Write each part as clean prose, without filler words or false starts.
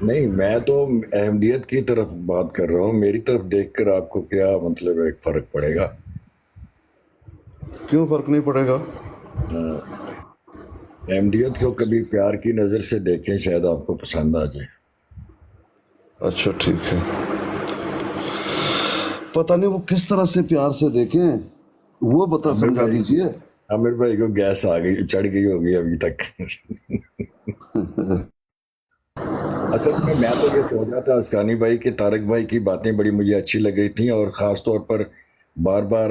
نہیں، میں تو احمدیت کی طرف بات کر رہا ہوں، میری طرف دیکھ کر آپ کو کیا مطلب ایک فرق پڑے گا؟ کیوں فرق نہیں پڑے گا؟ احمدیت کو کبھی پیار کی نظر سے دیکھیں، شاید آپ کو پسند آ جائے۔ اچھا ٹھیک ہے، پتہ نہیں وہ کس طرح سے پیار سے دیکھیں، وہ بتا عامر سمجھا بھائی دیجئے۔ عامر بھائی کو گیس آ گئی، چڑھ گئی ہوگی ابھی تک۔ اصل میں تو یہ سوچ رہا تھا اسکانی بھائی کہ طارق بھائی کی باتیں بڑی مجھے اچھی لگ رہی تھیں، اور خاص طور پر بار بار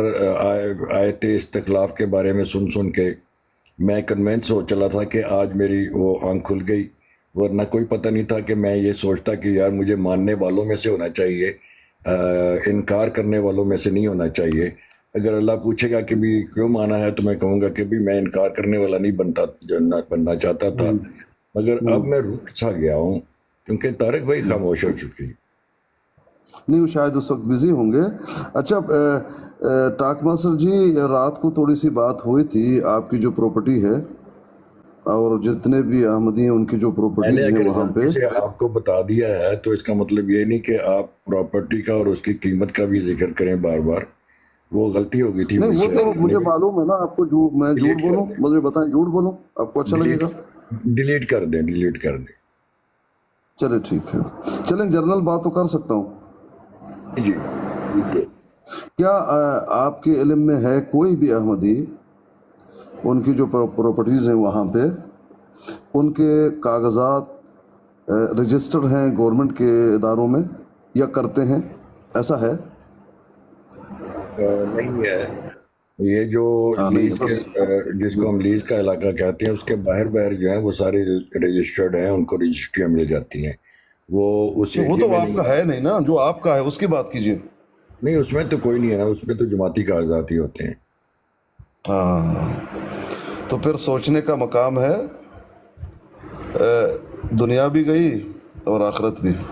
آیت استخلاف کے بارے میں سن سن کے میں کنوینس ہو چلا تھا کہ آج میری وہ آنکھ کھل گئی، ورنہ کوئی پتہ نہیں تھا کہ میں یہ سوچتا کہ یار مجھے ماننے والوں میں سے ہونا چاہیے، انکار کرنے والوں میں سے نہیں ہونا چاہیے۔ اگر اللہ پوچھے گا کہ بھی کیوں مانا ہے تو میں کہوں گا کہ بھی میں انکار کرنے والا نہیں بننا چاہتا تھا، مگر اب میں رک سا گیا ہوں کیونکہ طارق بھائی خاموش ہو چکی۔ نہیں، وہ شاید اس وقت بزی ہوں گے۔ اچھا ٹاک ماسٹر جی، رات کو تھوڑی سی بات ہوئی تھی، آپ کی جو پراپرٹی ہے اور جتنے بھی احمدی ہیں ان کی جو میں نے پراپرٹیز ہیں اگر وہاں پہ، غلطی سے آپ کو بتا دیا ہے تو اس کا مطلب یہ نہیں کہ آپ پراپرٹی کا اور اس کی قیمت کا بھی ذکر کریں بار بار، وہ غلطی ہو گئی تھی نہیں مجھ وہ سے، تو میں نے مجھے بھی معلوم ہے نا آپ کو، میں جھوٹ ڈیلیٹ کر بولوں، دیں، مجھے بتائیں جھوٹ بولوں آپ کو اچھا لگے ڈیلیٹ گا؟ ڈیلیٹ کر دیں، ڈیلیٹ کر دیں۔ چلے ٹھیک ہے، چلیں جنرل بات تو کر سکتا ہوں۔ جی کیجیے۔ کیا آپ کے علم میں ہے کوئی بھی احمدی ان کی جو پراپرٹیز ہیں وہاں پہ ان کے کاغذات رجسٹرڈ ہیں گورنمنٹ کے اداروں میں یا کرتے ہیں؟ ایسا ہے؟ نہیں ہے، یہ جو ہاں نہیں ہے لیز کے بس۔ جس کو ہم لیز کا علاقہ کہتے ہیں اس کے باہر باہر جو ہیں وہ سارے رجسٹرڈ ہیں، ان کو رجسٹریاں مل جاتی ہیں، وہ اس وہ ایریے تو میں آپ نہیں کا ہے۔ ہے نہیں نا، جو آپ کا ہے اس کی بات کیجیے۔ نہیں، اس میں تو کوئی نہیں ہے نا، اس میں تو جماعتی کاغذات ہی ہوتے ہیں۔ ہاں، تو پھر سوچنے کا مقام ہے، دنیا بھی گئی اور آخرت بھی، نہیں،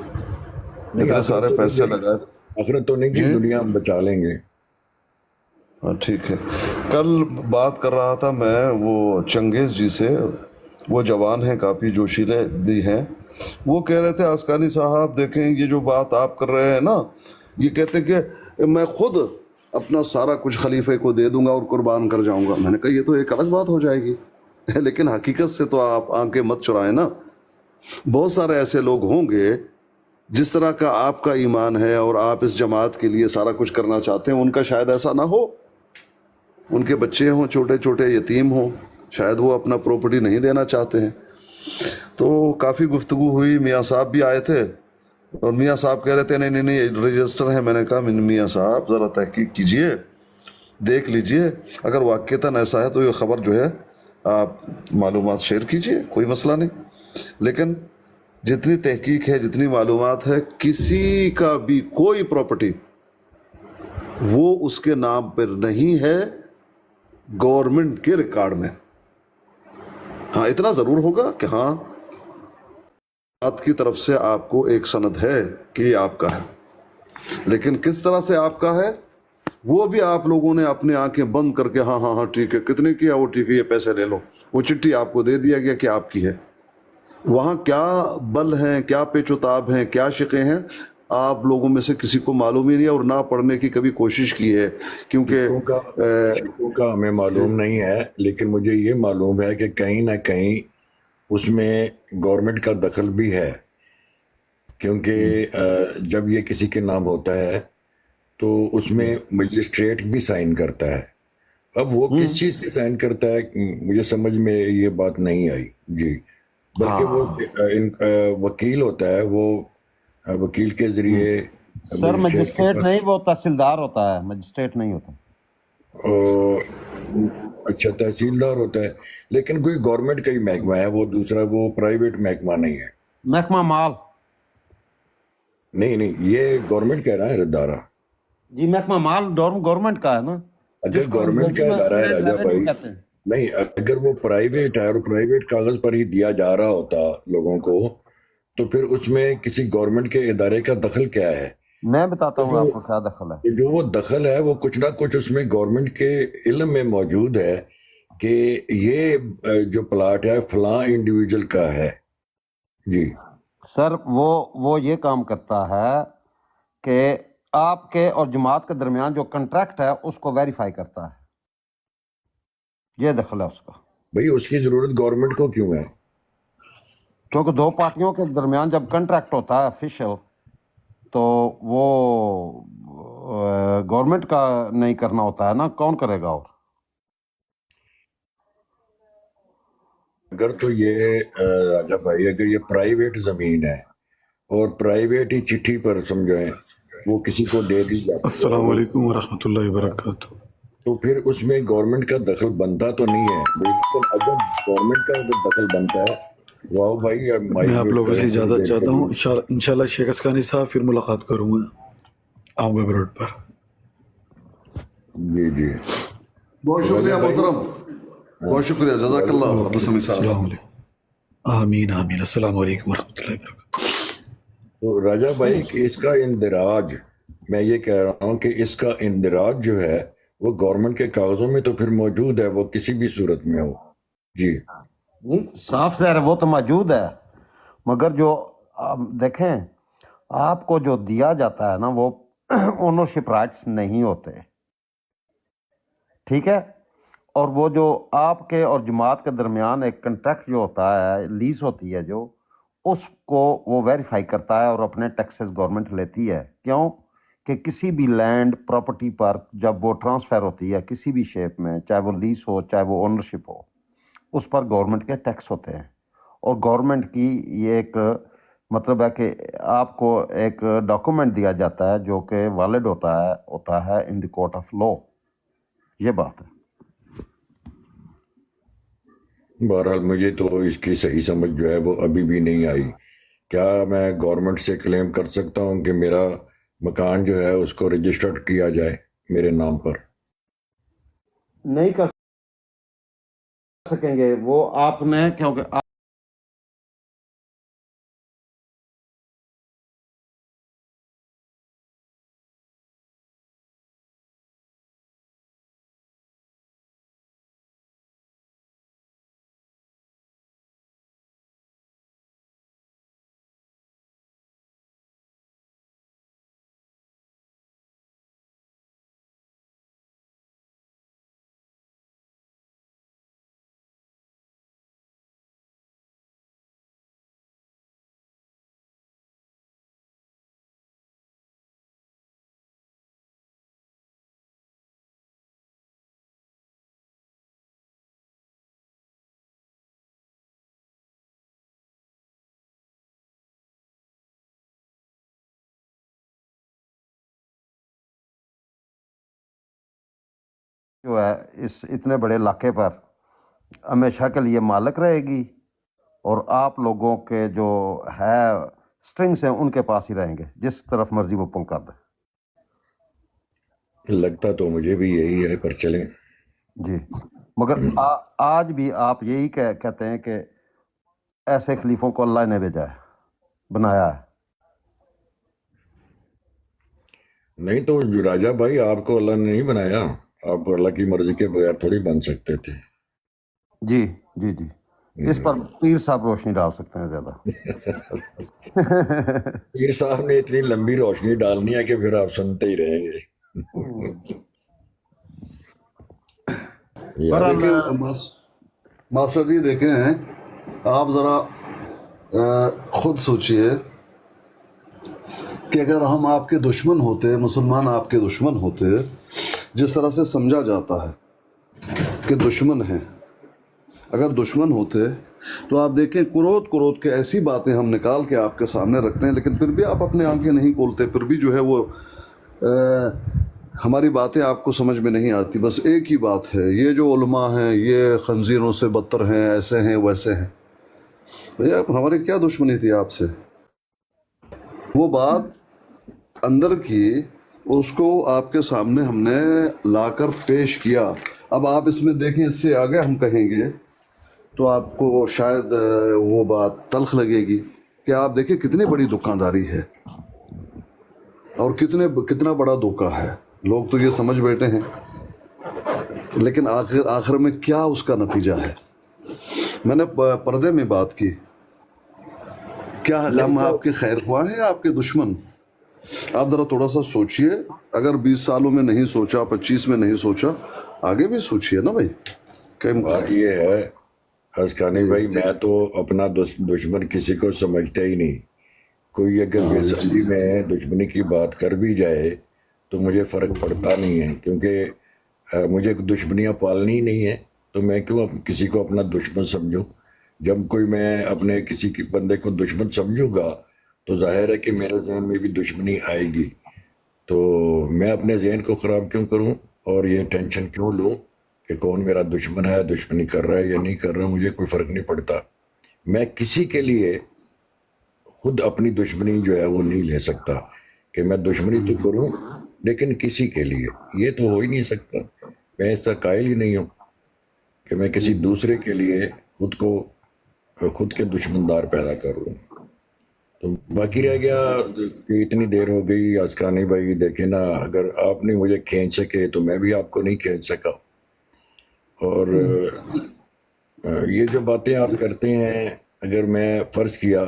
اتنے آخرت سارے تو نہیں پیسے گئی، لگائے۔ آخرت تو نہیں گئی، جی دنیا ہم بچا لیں گے۔ ہاں ٹھیک ہے، کل بات کر رہا تھا میں وہ چنگیز جی سے، وہ جوان ہیں کافی، جوشیلے بھی ہیں، وہ کہہ رہے تھے آسکانی صاحب دیکھیں یہ جو بات آپ کر رہے ہیں نا، یہ کہتے ہیں کہ میں خود اپنا سارا کچھ خلیفے کو دے دوں گا اور قربان کر جاؤں گا۔ میں نے کہا یہ تو ایک الگ بات ہو جائے گی، لیکن حقیقت سے تو آپ آنکھیں مت چرائیں نا، بہت سارے ایسے لوگ ہوں گے جس طرح کا آپ کا ایمان ہے اور آپ اس جماعت کے لیے سارا کچھ کرنا چاہتے ہیں، ان کا شاید ایسا نہ ہو، ان کے بچے ہوں چھوٹے چھوٹے یتیم ہوں، شاید وہ اپنا پراپرٹی نہیں دینا چاہتے ہیں۔ تو کافی گفتگو ہوئی، میاں صاحب بھی آئے تھے اور میاں صاحب کہہ رہے تھے نہیں نہیں نہیں رجسٹر ہے۔ میں نے کہا میاں صاحب ذرا تحقیق کیجئے، دیکھ لیجئے، اگر واقعتاً ایسا ہے تو یہ خبر جو ہے آپ معلومات شیئر کیجئے، کوئی مسئلہ نہیں، لیکن جتنی تحقیق ہے، جتنی معلومات ہے، کسی کا بھی کوئی پراپرٹی وہ اس کے نام پر نہیں ہے گورنمنٹ کے ریکارڈ میں۔ ہاں اتنا ضرور ہوگا کہ ہاں آپ کی طرف سے آپ کو ایک سند ہے کہ یہ آپ کا ہے، لیکن کس طرح سے آپ کا ہے وہ بھی آپ لوگوں نے اپنی آنکھیں بند کر کے ہاں ہاں ہاں ٹھیک ہے، کتنے کیا، وہ ٹھیک ہے، یہ پیسے لے لو، وہ چٹھی آپ کو دے دیا گیا کہ آپ کی ہے۔ وہاں کیا بل ہیں، کیا پیچ و تاب ہیں، کیا شقیں ہیں، آپ لوگوں میں سے کسی کو معلوم ہی نہیں ہے اور نہ پڑھنے کی کبھی کوشش کی ہے، کیونکہ شکوں کا شکوں کا ہمیں معلوم نہیں ہے، لیکن مجھے یہ معلوم ہے کہ کہیں نہ کہیں اس میں گورنمنٹ کا دخل بھی ہے، کیونکہ جب یہ کسی کے نام ہوتا ہے تو اس میں مجسٹریٹ بھی سائن کرتا ہے۔ اب وہ کس چیز کی سائن کرتا ہے مجھے سمجھ میں یہ بات نہیں آئی جی، بلکہ وہ ہاں وکیل ہوتا ہے، وہ وکیل کے ذریعے سر مجسٹریٹ کے مجسٹریٹ پاس۔ نہیں، وہ تحصیلدار ہوتا ہے، مجسٹریٹ نہیں ہوتا۔ اور اچھا تحصیلدار ہوتا ہے، لیکن کوئی گورنمنٹ کا ہی محکمہ ہے وہ، دوسرا وہ پرائیویٹ محکمہ نہیں ہے۔ محکمہ مال، نہیں یہ گورنمنٹ کہہ رہا ہے ادارہ۔ جی محکمہ مال گورنمنٹ کا ہے نا، اگر جس کو گورنمنٹ کا انگریزی میں ادارہ ہے انڈین راجہ ریونیو بھائی، کہتے ہیں۔ نہیں اگر وہ پرائیویٹ ہے اور پرائیویٹ کاغذ پر ہی دیا جا رہا ہوتا لوگوں کو، تو پھر اس میں کسی گورنمنٹ کے ادارے کا دخل کیا ہے؟ میں بتاتا تو ہوں جو آپ کو کیا دخل ہے۔ جو وہ دخل ہے وہ کچھ نہ کچھ اس میں گورنمنٹ کے علم میں موجود ہے کہ یہ جو پلاٹ ہے فلاں انڈیویجول کا ہے جی۔ سر وہ یہ کام کرتا ہے کہ آپ کے اور جماعت کے درمیان جو کنٹریکٹ ہے اس کو ویریفائی کرتا ہے، یہ دخل ہے اس کا. بھائی اس کی ضرورت گورنمنٹ کو کیوں ہے؟ کیونکہ دو پارٹیوں کے درمیان جب کنٹریکٹ ہوتا ہے آفیشل تو وہ گورنمنٹ کا نہیں کرنا ہوتا ہے نا، کون کرے گا؟ اور اگر تو یہ راجہ بھائی اگر یہ پرائیویٹ زمین ہے اور پرائیویٹ ہی چٹھی پر سمجھائیں وہ کسی کو دے دی جاتی ہے السلام علیکم ورحمۃ اللہ وبرکاتہ. تو پھر اس میں گورنمنٹ کا دخل بنتا تو نہیں ہے. لیکن اگر گورنمنٹ کا اگر دخل بنتا ہے واہ بھائی میں آپ لوگوں سے اجازت چاہتا ہوں. انشاءاللہ شیخ اسکانی صاحب پھر ملاقات کروں گا آؤں گا روڈ پر. جی جی بہت شکریہ محترم، بہت شکریہ، جزاک اللہ عبدالسمیع صاحب. السلام علیکم. آمین آمین. السلام علیکم ورحمۃ اللہ وبرکاتہ. تو راجہ بھائی کہ اس کا اندراج، میں یہ کہہ رہا ہوں کہ اس کا اندراج جو ہے وہ گورنمنٹ کے کاغذوں میں تو پھر موجود ہے، وہ کسی بھی صورت میں ہو. جی نہیں، صاف ظاہر ہے وہ تو موجود ہے، مگر جو دیکھیں آپ کو جو دیا جاتا ہے نا وہ اونرشپ رائٹس نہیں ہوتے، ٹھیک ہے. اور وہ جو آپ کے اور جماعت کے درمیان ایک کنٹریکٹ جو ہوتا ہے، لیز ہوتی ہے جو، اس کو وہ ویریفائی کرتا ہے اور اپنے ٹیکسز گورنمنٹ لیتی ہے. کیوں کہ کسی بھی لینڈ پراپرٹی پر جب وہ ٹرانسفر ہوتی ہے کسی بھی شیپ میں، چاہے وہ لیز ہو چاہے وہ اونرشپ ہو، اس پر گورنمنٹ کے ٹیکس ہوتے ہیں. اور گورنمنٹ کی یہ ایک مطلب ہے کہ آپ کو ایک ڈاکومنٹ دیا جاتا ہے جو کہ ویلڈ ہوتا ہے ان دی کورٹ آف لا. یہ بات ہے. بہرحال مجھے تو اس کی صحیح سمجھ جو ہے وہ ابھی بھی نہیں آئی. کیا میں گورنمنٹ سے کلیم کر سکتا ہوں کہ میرا مکان جو ہے اس کو رجسٹرڈ کیا جائے میرے نام پر؟ نہیں کر سکیں گے وہ آپ نے، کیونکہ جو ہے اس اتنے بڑے علاقے پر ہمیشہ کے لیے مالک رہے گی اور آپ لوگوں کے جو ہے سٹرنگس ہیں ان کے پاس ہی رہیں گے، جس طرف مرضی وہ پل کر دیں. لگتا تو مجھے بھی یہی ہے، پر چلیں. جی مگر آج بھی آپ یہی کہتے ہیں کہ ایسے خلیفوں کو اللہ نے بھیجا ہے، بنایا ہے. نہیں تو راجہ بھائی آپ کو اللہ نے نہیں بنایا، آپ اللہ کی مرضی کے بغیر تھوڑی بن سکتے تھے. جی جی جی اس پر پیر صاحب روشنی ڈال سکتے ہیں زیادہ. پیر صاحب نے اتنی لمبی روشنی ڈالنی ہے کہ پھر آپ سنتے ہی رہیں گے. دیکھیں ماسٹر جی، دیکھیں آپ ذرا خود سوچئے کہ اگر ہم آپ کے دشمن ہوتے، مسلمان آپ کے دشمن ہوتے، جس طرح سے سمجھا جاتا ہے کہ دشمن ہیں، اگر دشمن ہوتے تو آپ دیکھیں کروڑ کے ایسی باتیں ہم نکال کے آپ کے سامنے رکھتے ہیں، لیکن پھر بھی آپ اپنے آنکھیں نہیں کھولتے، پھر بھی جو ہے وہ ہماری باتیں آپ کو سمجھ میں نہیں آتی. بس ایک ہی بات ہے، یہ جو علماء ہیں یہ خنزیروں سے بدتر ہیں، ایسے ہیں ویسے ہیں. بھیا ہماری کیا دشمنی تھی آپ سے؟ وہ بات اندر کی، اس کو آپ کے سامنے ہم نے لا کر پیش کیا. اب آپ اس میں دیکھیں، اس سے آگے ہم کہیں گے تو آپ کو شاید وہ بات تلخ لگے گی کہ آپ دیکھیں کتنی بڑی دکانداری ہے اور کتنا بڑا دھوکہ ہے. لوگ تو یہ سمجھ بیٹھے ہیں، لیکن آخر میں کیا اس کا نتیجہ ہے. میں نے پردے میں بات کی کیا نہیں ہم تو آپ کے خیر خواہ ہیں آپ کے دشمن؟ آپ ذرا تھوڑا سا سوچئے، اگر 20 سالوں میں نہیں سوچا، 25 میں نہیں سوچا، آگے بھی سوچئے نا بھائی کہ بات یہ ہے ازکانی جی بھائی، میں تو اپنا دشمن کسی کو سمجھتا ہی نہیں. کوئی اگر بے سمجھی میں دشمنی کی بات کر بھی جائے تو مجھے فرق پڑتا نہیں ہے، کیونکہ مجھے دشمنیاں پالنی ہی نہیں ہے. تو میں کیوں کسی کو اپنا دشمن سمجھوں؟ جب کوئی میں اپنے کسی بندے کو دشمن سمجھوں گا تو ظاہر ہے کہ میرے ذہن میں بھی دشمنی آئے گی. تو میں اپنے ذہن کو خراب کیوں کروں اور یہ ٹینشن کیوں لوں کہ کون میرا دشمن ہے، دشمنی کر رہا ہے یا نہیں کر رہا؟ مجھے کوئی فرق نہیں پڑتا. میں کسی کے لیے خود اپنی دشمنی جو ہے وہ نہیں لے سکتا کہ میں دشمنی تو کروں لیکن کسی کے لیے. یہ تو ہو ہی نہیں سکتا. میں ایسا قائل ہی نہیں ہوں کہ میں کسی دوسرے کے لیے خود کے دشمندار پیدا کر لوں. تو باقی رہ گیا کہ اتنی دیر ہو گئی. ازکانی بھائی دیکھیں نا، اگر آپ نہیں مجھے کھینچ سکے تو میں بھی آپ کو نہیں کھینچ سکا. اور یہ جو باتیں آپ کرتے ہیں، اگر میں فرض کیا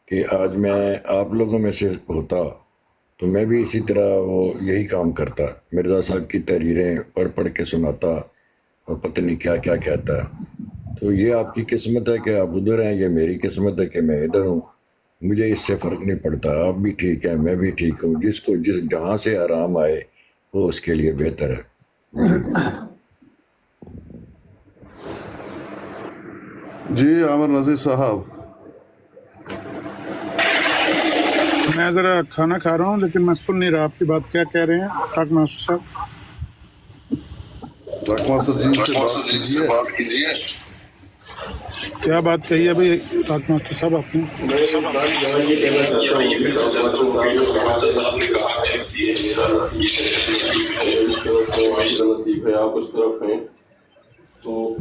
کہ آج میں آپ لوگوں میں سے ہوتا تو میں بھی اسی طرح یہی کام کرتا، مرزا صاحب کی تحریریں پڑھ پڑھ کے سناتا اور پتہ نہیں کیا کیا کہتا. تو یہ آپ کی قسمت ہے کہ آپ ادھر ہیں، یہ میری قسمت ہے کہ میں ادھر ہوں. مجھے اس سے فرق نہیں پڑتا. آپ بھی ٹھیک ہیں، میں بھی ٹھیک ہوں. جس جہاں سے آرام آئے وہ اس کے لیے بہتر ہے. جی عامر نذیر صاحب. میں ذرا کھانا کھا رہا ہوں لیکن میں سن نہیں رہا آپ کی بات. کیا کہہ رہے ہیں ٹاک ماسٹر صاحب؟ ٹاک ماسٹر جی سے بات کیجیے. کیا بات کہی ہے بھائی ٹاک ماسٹر صاحب آپ نے؟ میں یہ کہنا چاہتا ہوں کہ جو ماسٹر صاحب نے کہا ہے کہ میرا نصیب ہے، آپ اس طرف ہیں. تو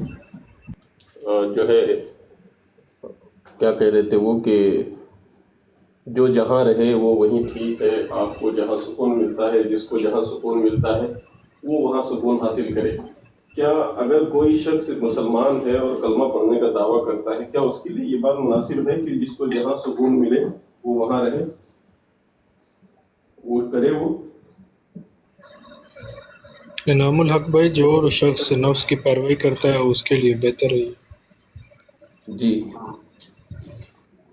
جو ہے کیا کہہ رہے تھے وہ کہ جو جہاں رہے وہ وہیں ٹھیک ہے. آپ کو جہاں سکون ملتا ہے، جس کو جہاں سکون ملتا ہے وہ وہاں سکون حاصل کرے. کیا اگر کوئی شخص مسلمان ہے اور کلمہ پڑھنے کا دعویٰ کرتا ہے، کیا اس کے لیے یہ بات مناسب ہے کہ جس کو جہاں سکون ملے وہ وہاں رہے، وہ کرے؟ وہ انعام الحق بھائی، جو شخص نفس کی پیروی کرتا ہے اس کے لیے بہتر ہے. جی،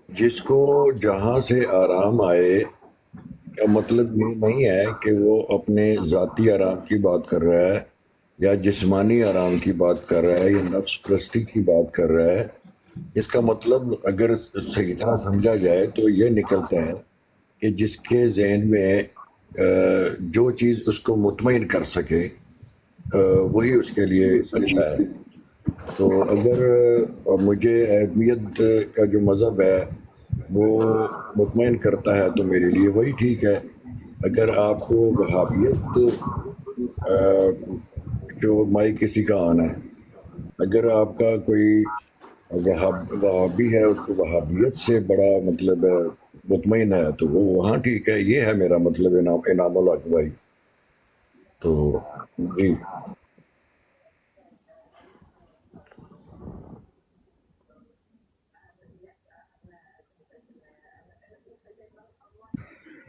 جس کو جہاں سے آرام آئے کا مطلب یہ نہیں ہے کہ وہ اپنے ذاتی آرام کی بات کر رہا ہے یا جسمانی آرام کی بات کر رہا ہے یا نفس پرستی کی بات کر رہا ہے. اس کا مطلب اگر صحیح طرح سمجھا جائے تو یہ نکلتا ہے کہ جس کے ذہن میں جو چیز اس کو مطمئن کر سکے وہی اس کے لیے اچھا ہے. تو اگر مجھے اہمیت کا جو مذہب ہے وہ مطمئن کرتا ہے تو میرے لیے وہی ٹھیک ہے. اگر آپ کو وہابیت جو مائی کسی کا آنا ہے، اگر آپ کا کوئی وہابی ہے، اس کو وہابیت سے بڑا مطلب مطمئن ہے تو وہ وہاں ٹھیک ہے. یہ ہے میرا مطلب انعام الحق بھائی. تو جی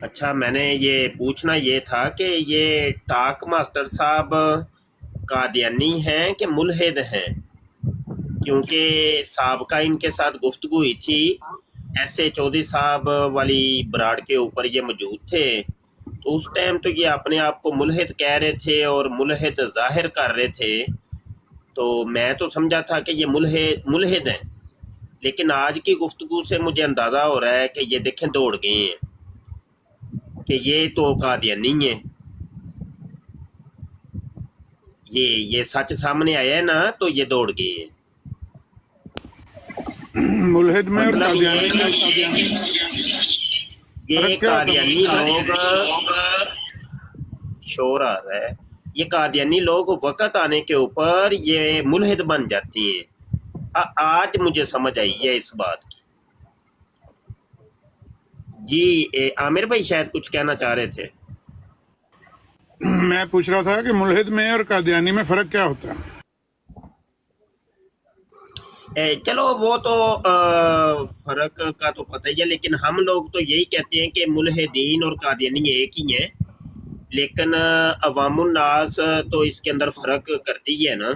اچھا، میں نے یہ پوچھنا یہ تھا کہ یہ ٹاک ماسٹر صاحب قادیانی ہیں کہ ملحد ہیں؟ کیونکہ سابقہ ان کے ساتھ گفتگو ہوئی تھی، ایس اے چودھری صاحب والی براڑ کے اوپر یہ موجود تھے، تو اس ٹائم تو یہ اپنے آپ کو ملحد کہہ رہے تھے اور ملحد ظاہر کر رہے تھے. تو میں تو سمجھا تھا کہ یہ ملحد ہیں، لیکن آج کی گفتگو سے مجھے اندازہ ہو رہا ہے کہ یہ دیکھیں دوڑ گئے ہیں کہ یہ تو قادیانی ہیں. یہ سچ سامنے آیا ہے نا، تو یہ دوڑ گئے ہیں. ملحد میں اور مطلب قادیانی میں یہ فرق کیا ہوتا قادیانی لوگ شور آ رہا ہے، یہ قادیانی لوگ وقت آنے کے اوپر یہ ملحد بن جاتی ہیں. آج مجھے سمجھ آئی ہے اس بات کی. جی عامر بھائی شاید کچھ کہنا چاہ رہے تھے. میں پوچھ رہا تھا کہ ملحد میں اور قادیانی میں فرق کیا ہوتا ہے؟ चलो वो तो फर्क का तो पता ही है, लेकिन हम लोग तो यही कहते हैं कि मुल्हिदीन और कादियानी एक ही हैं, लेकिन अवामुन नास तो इसके अंदर फर्क करती है ना।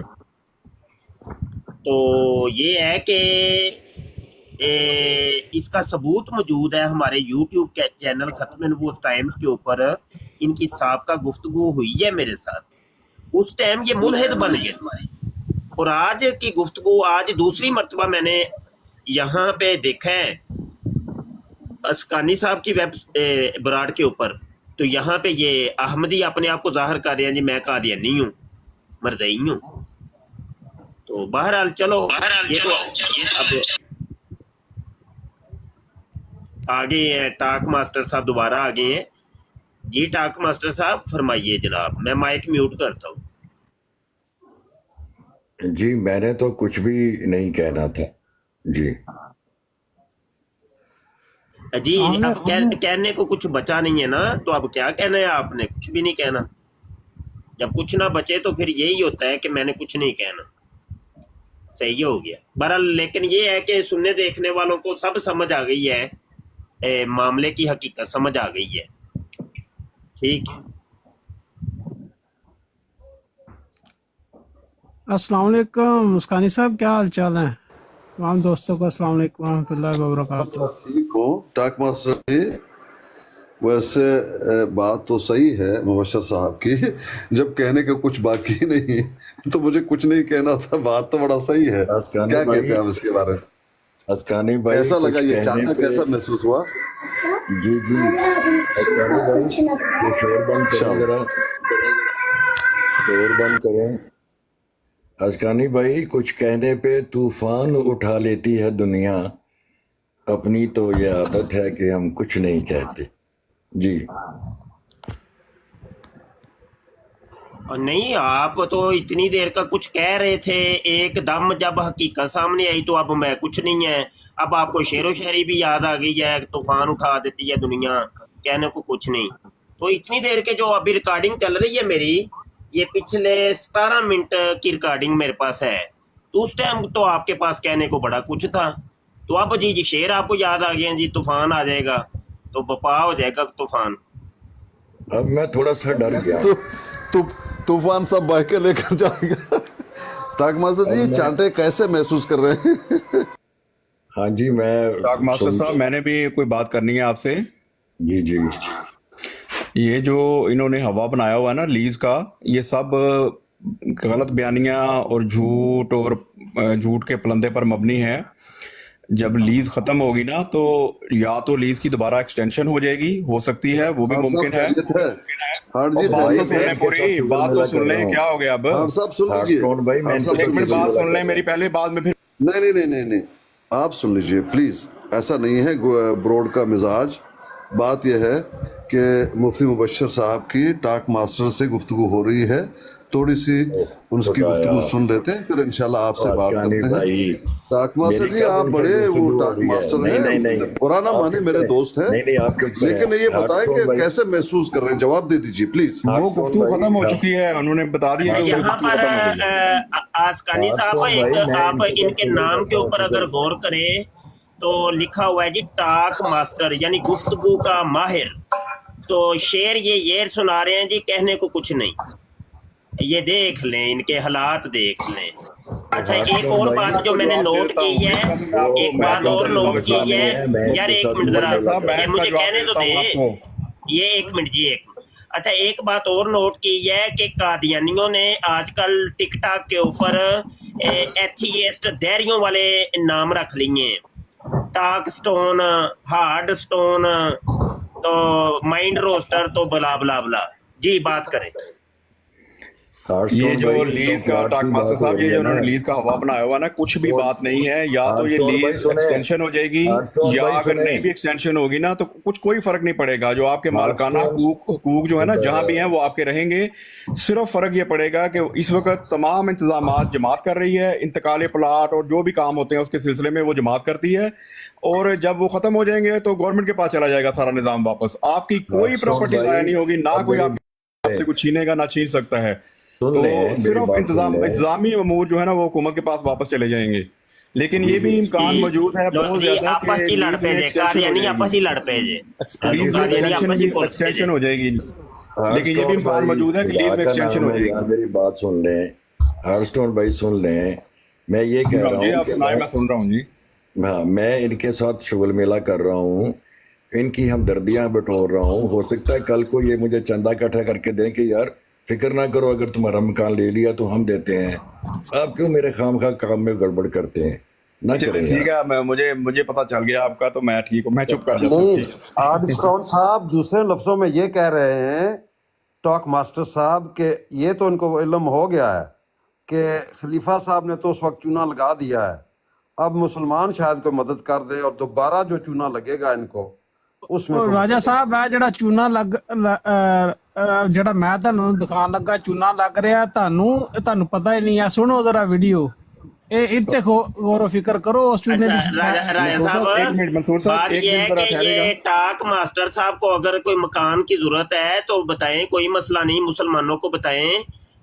तो ये है कि इसका सबूत मौजूद है हमारे यूट्यूब के चैनल खत्म नबूवत टाइम्स के ऊपर। इनकी साबका गुफ्तगू हुई है मेरे साथ, उस टाइम ये मुल्हिद बन गए, और आज की गुफ्तगू आज दूसरी मर्तबा मैंने यहाँ पे देखा है अस्कानी साहब की वेब बराड के ऊपर। तो यहाँ पे ये अहमदी अपने आप को जाहिर कर रहे हैं जी मैं कादियानी हूँ, मरदई हूँ। तो बहरहाल चलो ये तो अब आगे हैं, टाक मास्टर साहब दोबारा आ गए हैं जी। टाक मास्टर साहब फरमाइए जनाब, मैं माइक म्यूट करता हूँ। जी मैंने तो कुछ भी नहीं कहना था जी। जी अब कहने को कुछ बचा नहीं है ना, तो अब क्या कहना है आपने? कुछ भी नहीं कहना। जब कुछ ना बचे तो फिर यही होता है कि मैंने कुछ नहीं कहना, सही हो गया। बहरहाल लेकिन ये है कि सुनने देखने वालों को सब समझ आ गई है, मामले की हकीकत समझ आ गई है, ठीक है। अस्सलाम वालेकुम मुस्कानी साहब, क्या हाल चाल है? तमाम दोस्तों को अस्सलाम वालेकुम रहमतुल्लाहि व बरकातुहू। ठीक हो टाक मास्टर जी? वैसे बात तो सही है मुबशर साहब की, जब कहने को कुछ बाकी नहीं तो मुझे कुछ नहीं कहना था। बात तो बड़ा सही है। क्या कहते हैं आप इसके बारे में? अस्कानी भाई कैसा लगा कुछ ये कहने चाहना, पे कैसा महसूस हुआ? जी जी अस्कानी भाई ये शोर बंद करें जरा, शोर बंद करें। अस्कानी भाई कुछ कहने पे तूफान उठा लेती है दुनिया, अपनी तो ये आदत है कि हम कुछ नहीं कहते जी। और नहीं, आप तो इतनी देर का कुछ कह रहे थे, एकदम जब हकीकत सामने आई तो अब मैं कुछ नहीं है। अब आपको शेरो शायरी भी याद आ गई है, तूफान उठा देती है दुनिया, कहने को कुछ नहीं। तो इतनी देर के जो अभी रिकॉर्डिंग चल रही है मेरी, ये पिछले 17 मिनट की रिकॉर्डिंग मेरे पास है। तो उस टाइम तो आपके पास कहने को बड़ा कुछ था। तो अब जी शेर आपको याद आ गया जी, तूफान आ जाएगा तो बपा हो जाएगा तूफान। अब मैं थोड़ा सा डर गया। तूफान सब बह के लेकर जाएगा। टाक मास्टर जी चांटे कैसे महसूस कर रहे हैं? हाँ जी मैं टाक मास्टर साहब मैंने भी कोई बात करनी है आपसे। जी जी ये जो इन्होंने हवा बनाया हुआ है ना लीज का, ये सब गलत बयानियां और झूठ के पलंदे पर मबनी है। जब लीज खत्म होगी ना तो या तो लीज की दोबारा एक्सटेंशन हो जाएगी, हो सकती है, वो भी मुमकिन है। पूरी बात तो सुन लें, क्या हो गया अब? सब सुन लीजिए, एक मिनट बात सुन लें मेरी पहले, बाद में फिर। नहीं, आप सुन लीजिए प्लीज। ऐसा नहीं है ब्रॉड का मिजाज। बात यह है कि मुफ्ती मुबशर साहब की टाक मास्टर से गुफ्तगू हो रही है, थोड़ी सी उनकी गुफ्तगू सुन लेते हैं, फिर इंशाल्लाह आपसे बात करते हैं। टाक मास्टर जी आप बड़े वो टाक मास्टर हैं, पुराना माने मेरे दोस्त हैं, लेकिन ये बताएं कि कैसे महसूस कर रहे हैं, जवाब दे दीजिए प्लीज। वो गुफ्तगू खत्म हो चुकी है, उन्होंने बता दिया कि यहाँ पर आसकानी साहब एक आप इनके नाम के ऊपर अगर गौर करें तो लिखा हुआ है जी टाक मास्टर, यानी गुफ्तगू का माहिर। तो शेर ये सुना रहे हैं जी, कहने को कुछ नहीं। ये देख लें, इनके हालात देख लें। अच्छा एक और बात जो मैंने नोट की है, एक बात और नोट की है यार, एक मिनट जरा ये मुझे कहने तो दे, ये एक मिनट जी, एक मिनट। अच्छा एक बात और नोट की है कि कादियानियों ने आजकल टिकटॉक के ऊपर एथीइस्ट धैर्यों वाले नाम रख लिए हैं, टाक स्टोन, हार्ड स्टोन, तो माइंड रोस्टर, तो बला बला बला जी। बात करें ये जो लीज का टाक मास्टर साहब, ये जो उन्होंने लीज का हवा बनाया हुआ ना, कुछ भी बात नहीं है। या तो ये लीज एक्सटेंशन हो जाएगी, या अगर नहीं भी एक्सटेंशन होगी ना तो कोई फर्क नहीं पड़ेगा। जो आपके मालकाना हकूक जो है ना जहां भी हैं वो आपके रहेंगे। सिर्फ फर्क ये पड़ेगा कि इस वक्त तमाम इंतजाम जमात कर रही है, इंतकाल प्लाट और जो भी काम होते हैं उसके सिलसिले में वो जमात करती है, और जब वो खत्म हो जाएंगे तो गवर्नमेंट के पास चला जाएगा सारा निजाम वापस। आपकी कोई प्रॉपर्टी जाया नहीं होगी, ना कोई आपसे कुछ छीनेगा ना छीन सकता है। तो सिर्फ इंतजामी अमूर जो है ना वो हुकूमत के पास वापस चले जाएंगे। لیکن یہ بھی امکان موجود ہے بہت جی زیادہ کہ آپس ہی لڑ لیز پے میں جے ایکسٹینشن ہو قادیانی جائے آپس گی، ہی لڑ پے جے لیز میں قادیانی ایکسٹینشن آپس ہی بھی بول پے ایکسٹینشن جے ہو جائے گی، لیکن یہ بھی ہارسٹون امکان بھائی موجود ہے کہ لیز خدا میں کا ایکسٹینشن نام ہو ہے جائے یار، گی۔ میری بات سن لیں، ہارسٹون بھائی سن لیں، میں یہ سن کہہ رہا رہا ہوں جی، ہوں آپ کہ سنائیں، میں سن رہا ہوں جی۔ ہاں میں ان کے ساتھ شغل میلہ کر رہا ہوں، ان کی ہمدردیاں بٹور رہا ہوں، ہو سکتا ہے کل کو یہ مجھے چندہ اکٹھا کر کے دیں کہ یار فکر نہ کرو، اگر تمہارا مکان لے لیا تو ہم دیتے ہیں، آپ کیوں میرے خام خواہ کام میں گڑبڑ کرتے ہیں؟ نہ چلیں کریں ٹھیک یار۔ ہے، مجھے پتا چل گیا آپ کا، تو میں ٹھیک ہوں، میں چپ کر جاتا ہوں، نہیں، ٹھیک ہے۔ آرڈ اسٹون صاحب دوسرے لفظوں میں یہ کہہ رہے ہیں ٹاک ماسٹر صاحب کہ یہ تو ان کو علم ہو گیا ہے کہ خلیفہ صاحب نے تو اس وقت چونا لگا دیا ہے، اب مسلمان شاید کوئی مدد کر دے اور دوبارہ جو چونا لگے گا ان کو اس میں کوئی راجا مدد صاحب ہے جڑا چونا جڑا میں تانوں دکھان لگا چونا لگ رہا تانوں پتہ ہی نہیں ہے، سنو ذرا ویڈیو اتنے غور و فکر کرو اس چونے اچھا دی راجا منصور صاحب صاحب ایک منٹ، منصور صاحب بات ایک یہ منٹ ہے ذرا کہ ٹھہرے گا۔ یہ ٹاک ماسٹر صاحب کو اگر کوئی مکان کی ضرورت ہے تو بتائیں، کوئی مسئلہ نہیں، مسلمانوں کو بتائیں،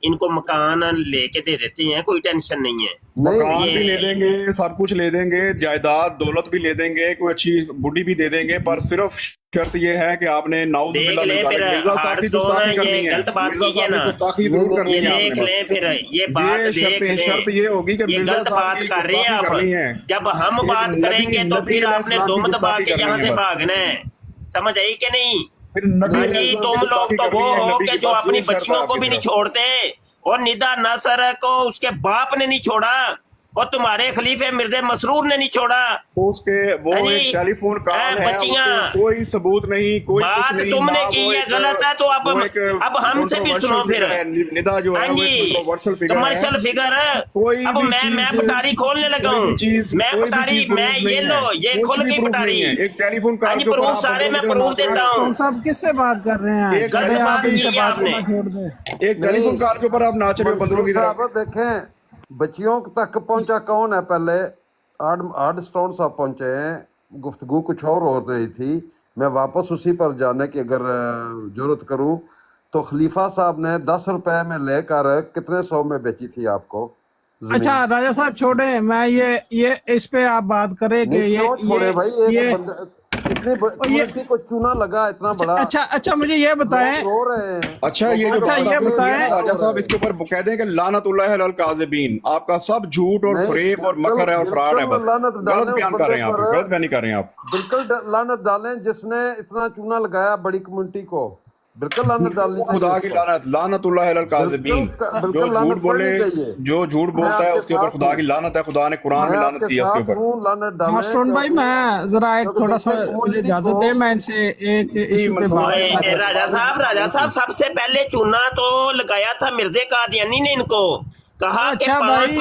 ان کو مکان لے کے دے دیتے ہیں، کوئی ٹینشن نہیں ہے۔ مکان یہ بھی لے دیں گے، سب کچھ لے دیں گے، جائیداد دولت بھی لے دیں گے، کوئی اچھی بڈی بھی دے دیں گے، پر صرف شرط یہ ہے کہ آپ نے نعوذ دیکھ باللہ من لیں پھر ذالک مرزا صاحب ہارڈ کی سٹون گستاخی کرنی یہ ہے، غلط بات مرزا کیجیے صاحب نا، کی گستاخی ضرور کرنی یہ ہے آپ نے دیکھ لیں پھر یہ بات یہ دیکھ لیں، شرط یہ ہوگی کہ یہ مرزا غلط صاحب بات کی کر رہی ہیں گستاخی آپ، کرنی ہے، جب ہم ایک بات کریں نبی گے تو نبی پھر علیہ آپ نے السلام کی دم دبا گستاخی کے کرنی یہاں ہے سے بس، بھاگنا ہے، سمجھ آئی کہ نہیں؟ پھر نبی ہاں علیہ جی السلام تم کی لوگ گستاخی تو وہ کرنی ہے، ہو نبی کہ کی جو بس اپنی یہی شرط ہے بچیوں آپ کو کی بھی نہیں طرف۔ چھوڑتے، اور ندا نصر کو اس کے باپ نے نہیں چھوڑا، اور تمہارے خلیفہ مرزا مسرور نے نہیں چھوڑا، تو اس کے وہ ہاں ایک جی ٹیلی فون کال ہے، اس بچیاں، کے کوئی ثبوت نہیں، کوئی کچھ بات نہیں، تم نہ نے وہ کی ہے ایک غلط ہے تو وہ ایک اب ہم سے بھی کنٹروورشل سنو پھر، فگر ہے، ندا جو ہے ہاں وہ ایک جی کنٹروورشل فگر ہے، کمرشل فگر کوئی اب بھی میں چیز پٹاری کھولنے لگا کوئی بھی ہوں، چیز میں کوئی بھی پٹاری چیز میں پروف یہ نہیں لو ہے، یہ کچھ کھل بھی گئی پروف پٹاری، نہیں ہے، ایک ٹیلی فون ہاں کال جی کے اوپر پروف آپ سارے بندوں میں کی طرح پروف ناچ رہے دیتا ہیں، اسٹون ہوں، صاحب کس سے بات کر رہے ہیں؟ ایک غلط چلے آپ بات ان کی سے ہے بات آپ نے، کرنا چھوڑ دیں۔ ایک ٹیلی فون نہیں کال کے اوپر آپ ناچ رہے ہو بندروں منصور کی طرح۔ صاحب دیکھیں بچیوں تک پہنچا کون ہے، پہلے آرڈ اسٹون صاحب پہنچے ہیں، گفتگو کچھ اور ہو رہی تھی، میں واپس اسی پر جانے کی اگر ضرورت کروں تو خلیفہ صاحب نے 10 روپے میں لے کر کتنے سو میں بیچی تھی آپ کو اچھا زمین؟ راجا صاحب چھوڑیں، میں یہ اس پہ آپ بات کریں کہ نہیں کیوں چھوڑے بھائی، ایک یہ بندہ اتنی یہ کمیونٹی کو چونا لگا اتنا بڑا، اچھا مجھے یہ بتائیں، لوگ رو رہے ہیں، اچھا یہ لوگوں جو کے اچھا بات یہ آپ نے بچے کی ہے نا بتائیں، انتقال راجہ ہو صاحب، رہے اس کے اوپر کہہ دیں کہ لعنت اللہ علی الکاذبین، آپ کا سب جھوٹ اور نہیں، فریب اور بالکل مکر ہے اور فراڈ ہے، بالکل بس لعنت غلط ڈالیں اس بیان کر بندے رہے ہیں آپ، پر، غلط بیان نہیں کر رہے ہیں آپ۔ بالکل لعنت ڈالیں جس نے اتنا چونا لگایا بڑی کمیونٹی کو، بالکل لعنت ڈالنی چاہیے خدا اس کی پر، لعنت، لعنت اللہ علی الکاذبین، جو بالکل جھوٹ لعنت بولے، پڑنی چاہیے، جو جھوٹ میں بولتا آپ ہے کے اس کے اوپر ساتھ خدا ہوں، کی لعنت ہے، خدا نے قرآن میں میں آپ لعنت کے کی ہے اس کے ساتھ اوپر۔ ہوں، لعنت ڈالیں ہارسٹون بھائی میں ذرا ایک تھوڑا سا دیکھیں مجھے کمیونٹی اجازت کو، دیں، میں ان سے ایک جی ایشو پہ منصور بات صاحب، کرنا راجا صاحب سب سے پہلے چونا تو لگایا تھا مرزا قادیانی نے، ان کو کہا کہ اچھا بھائی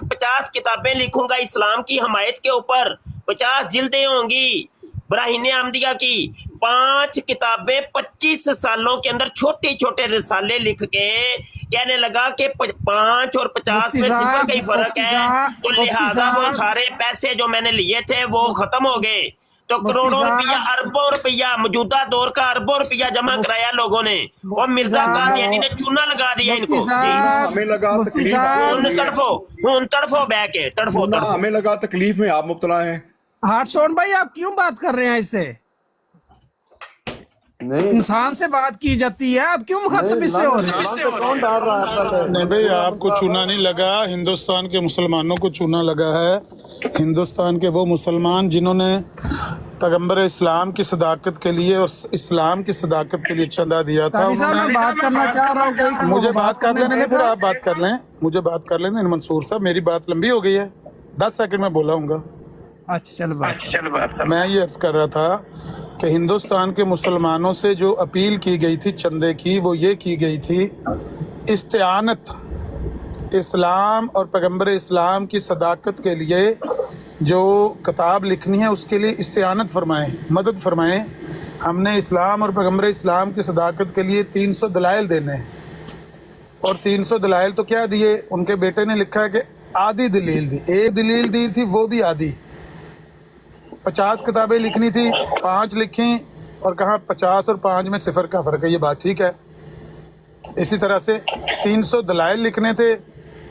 50 کتابیں لکھوں گا اسلام کی حمایت کے اوپر، 50 جلدیں ہوں گی براہین احمدیہ کی، 5 کتابیں 25 سالوں کے اندر چھوٹے چھوٹے رسالے لکھ کے کہنے لگا کہ 5 اور 50 مفتی میں صفر کا ہی صاحب فرق ہے، تو مفتی لہٰذا وہ صاحب سارے پیسے جو میں نے لیے تھے وہ ختم ہو گئے، تو مفتی کروڑوں روپیہ صاحب اربوں روپیہ موجودہ دور کا اربوں روپیہ جمع کرایا لوگوں نے، اور مفتی مرزا قادیانی صاحب نے چونا لگا دیا ان مفتی کو جی۔ چونا صاحب ہمیں لگا مفتی تکلیف آپ کو صاحب ہو رہی ہے، ہون تڑفو بہ کے تڑفو چونا تڑفو۔ ہمیں لگا تکلیف میں آپ مبتلا ہیں۔ ہارسون بھائی آپ کیوں بات کر رہے ہیں اس سے؟ نہیں انسان سے بات کی جاتی ہے، آپ کیوں نہیں مخاطب اس سے ہو رہے ہیں؟ لعنت کون ڈال رہا ہے پہلے نہیں بھائی، منصور آپ احمد کو صاحب؟ چونا نہیں لگا، ہندوستان کے مسلمانوں کو چونا لگا ہے، ہندوستان کے وہ مسلمان جنہوں نے پیغمبر اسلام کی صداقت کے لیے اور اسلام کی صداقت کے لیے چندہ دیا تھا، قاری صاحب انہوں میں نے بات کرنا چاہ رہا ہوں، کوئی کو مجھے بات بات کر کرنے لینے دے دیں، پھر گا؟ آپ بات کر لیں، مجھے بات کر لیں منصور صاحب، میری بات لمبی ہو گئی ہے، 10 سیکنڈ میں بولا ہوں گا۔ اچھا چل بات کرو۔ میں یہ عرض کر رہا تھا کہ ہندوستان کے مسلمانوں سے جو اپیل کی گئی تھی چندے کی، وہ یہ کی گئی تھی استعانت اسلام اور پیغمبر اسلام کی صداقت کے لیے جو کتاب لکھنی ہے اس کے لیے استعانت فرمائیں، مدد فرمائیں۔ ہم نے اسلام اور پیغمبر اسلام کی صداقت کے لیے 300 دلائل دینے ہیں، اور 300 دلائل تو کیا دیے، ان کے بیٹے نے لکھا ہے کہ آدھی دلیل دی، ایک دلیل دی تھی وہ بھی آدھی، 50 کتابیں لکھنی تھی، 5 لکھیں، اور کہا 50 اور 5 میں صفر کا فرق ہے، یہ بات ٹھیک ہے۔ اسی طرح سے 300 دلائل لکھنے تھے،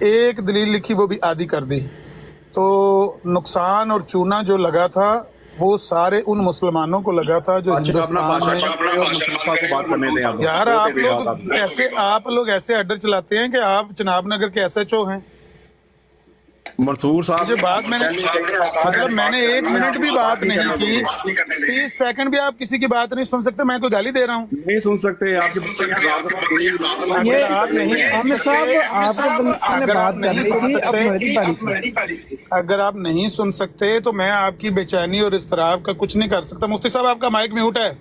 ایک دلیل لکھی وہ بھی آدھی کر دی، تو तो नुकसान और चूना जो लगा था वो सारे उन मुसलमानों को लगा था जो अच्छा अपना भाषा हिंदुस्तान में। और मुस्तफा को बात करने दें आप। यार आप लोग ऐसे अड्डर चलाते हैं कि आप जनाब नगर के SHO हैं। मंसूर साहब मुझे बात मैंने 1 मिनट भी बात नहीं की, 30 सेकंड भी आप किसी की बात नहीं सुन सकते। मैं कोई गाली दे रहा हूँ? नहीं सुन सकते आपके ये आमिर साहब आपके बंदे ने बात कर ली थी, अब मेरी बारी। अगर आप नहीं सुन सकते तो मैं आपकी बेचैनी और इस्तराब का कुछ नहीं कर सकता। मुफ्ती साहब आपका माइक म्यूट है,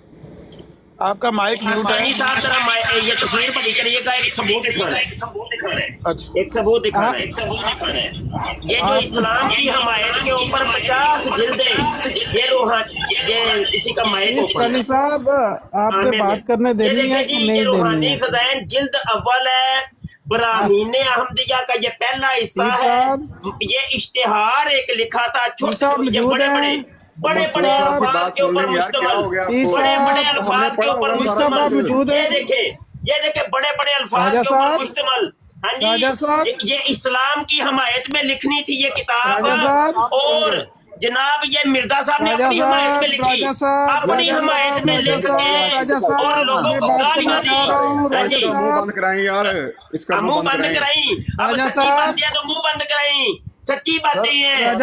आपका माइक म्यूट है। साहब जरा ये तस्वीर बड़ी करिएगा, एक सबूत दिखाना है। अच्छा एक सबूत दिखाना है। ये जो इस्लाम की हमायत के ऊपर 50 जिल्दें ये ये किसी का माइक अली साहब आपने बात करने देनी है कि नहीं देनी है? खज़ाइन जिल्द अव्वल है, बराहीने अहमदिया का ये पहला हिस्सा है। ये इश्तिहार एक लिखा था, छोटे बड़े अल्फाज के ऊपर मुश्तमिल, बड़े अल्फाज के ऊपर मुश्तमिल। ये देखे बड़े अल्फाज के ऊपर मुश्तमिल। हाँ जी, ये इस्लाम की हमायत में लिखनी थी ये किताब, और जनाब ये मिर्जा साहब ने अपनी हमायत में लिखी, अपनी हमायत में लिख के और लोगों को गालियां दी। मुंह बंद कराएं यार, इसका मुंह बंद कराई, सच्ची बातें हैं तो मुंह बंद कराई, सच्ची बातें हैं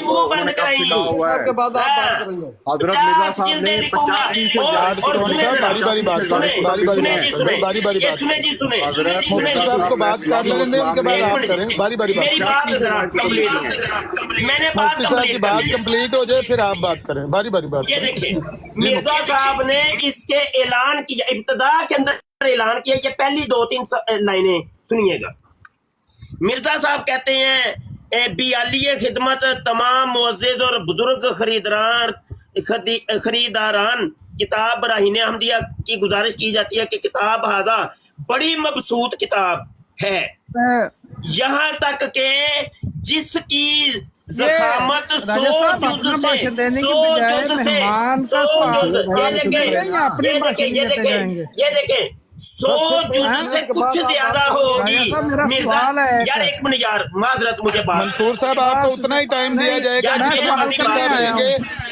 मुंह बंद कराई। हजरत मिर्जा साहब ने 85 से बारी बात को बात कर लेने उनके बाद आप करें। बारी मैंने मुफ्ती साहब की बात कंप्लीट हो जाए फिर आप बात करें। बारी बात ये देखिए, मिर्जा साहब ने इसके ऐलान किया, इब्तिदा के अंदर ऐलान किया। ये पहली 2-3 लाइनें सुनिएगा। मिर्जा साहब कहते हैं, बियालिए खिदमत तमाम मुअज़्ज़िज़ और बुजुर्ग खरीदारान किताब बराहीने अहमदिया की गुजारिश की जाती है कि किताब हाजा बड़ी मबसूत किताब है, यहाँ तक के जिसकी ज़खामत 100 जुज़ से कुछ ज्यादा होगी। मिर्जा यार एक मिनट यार, माजरत मुझे बात। मंसूर साहब आपको उतना ही टाइम दिया जाएगा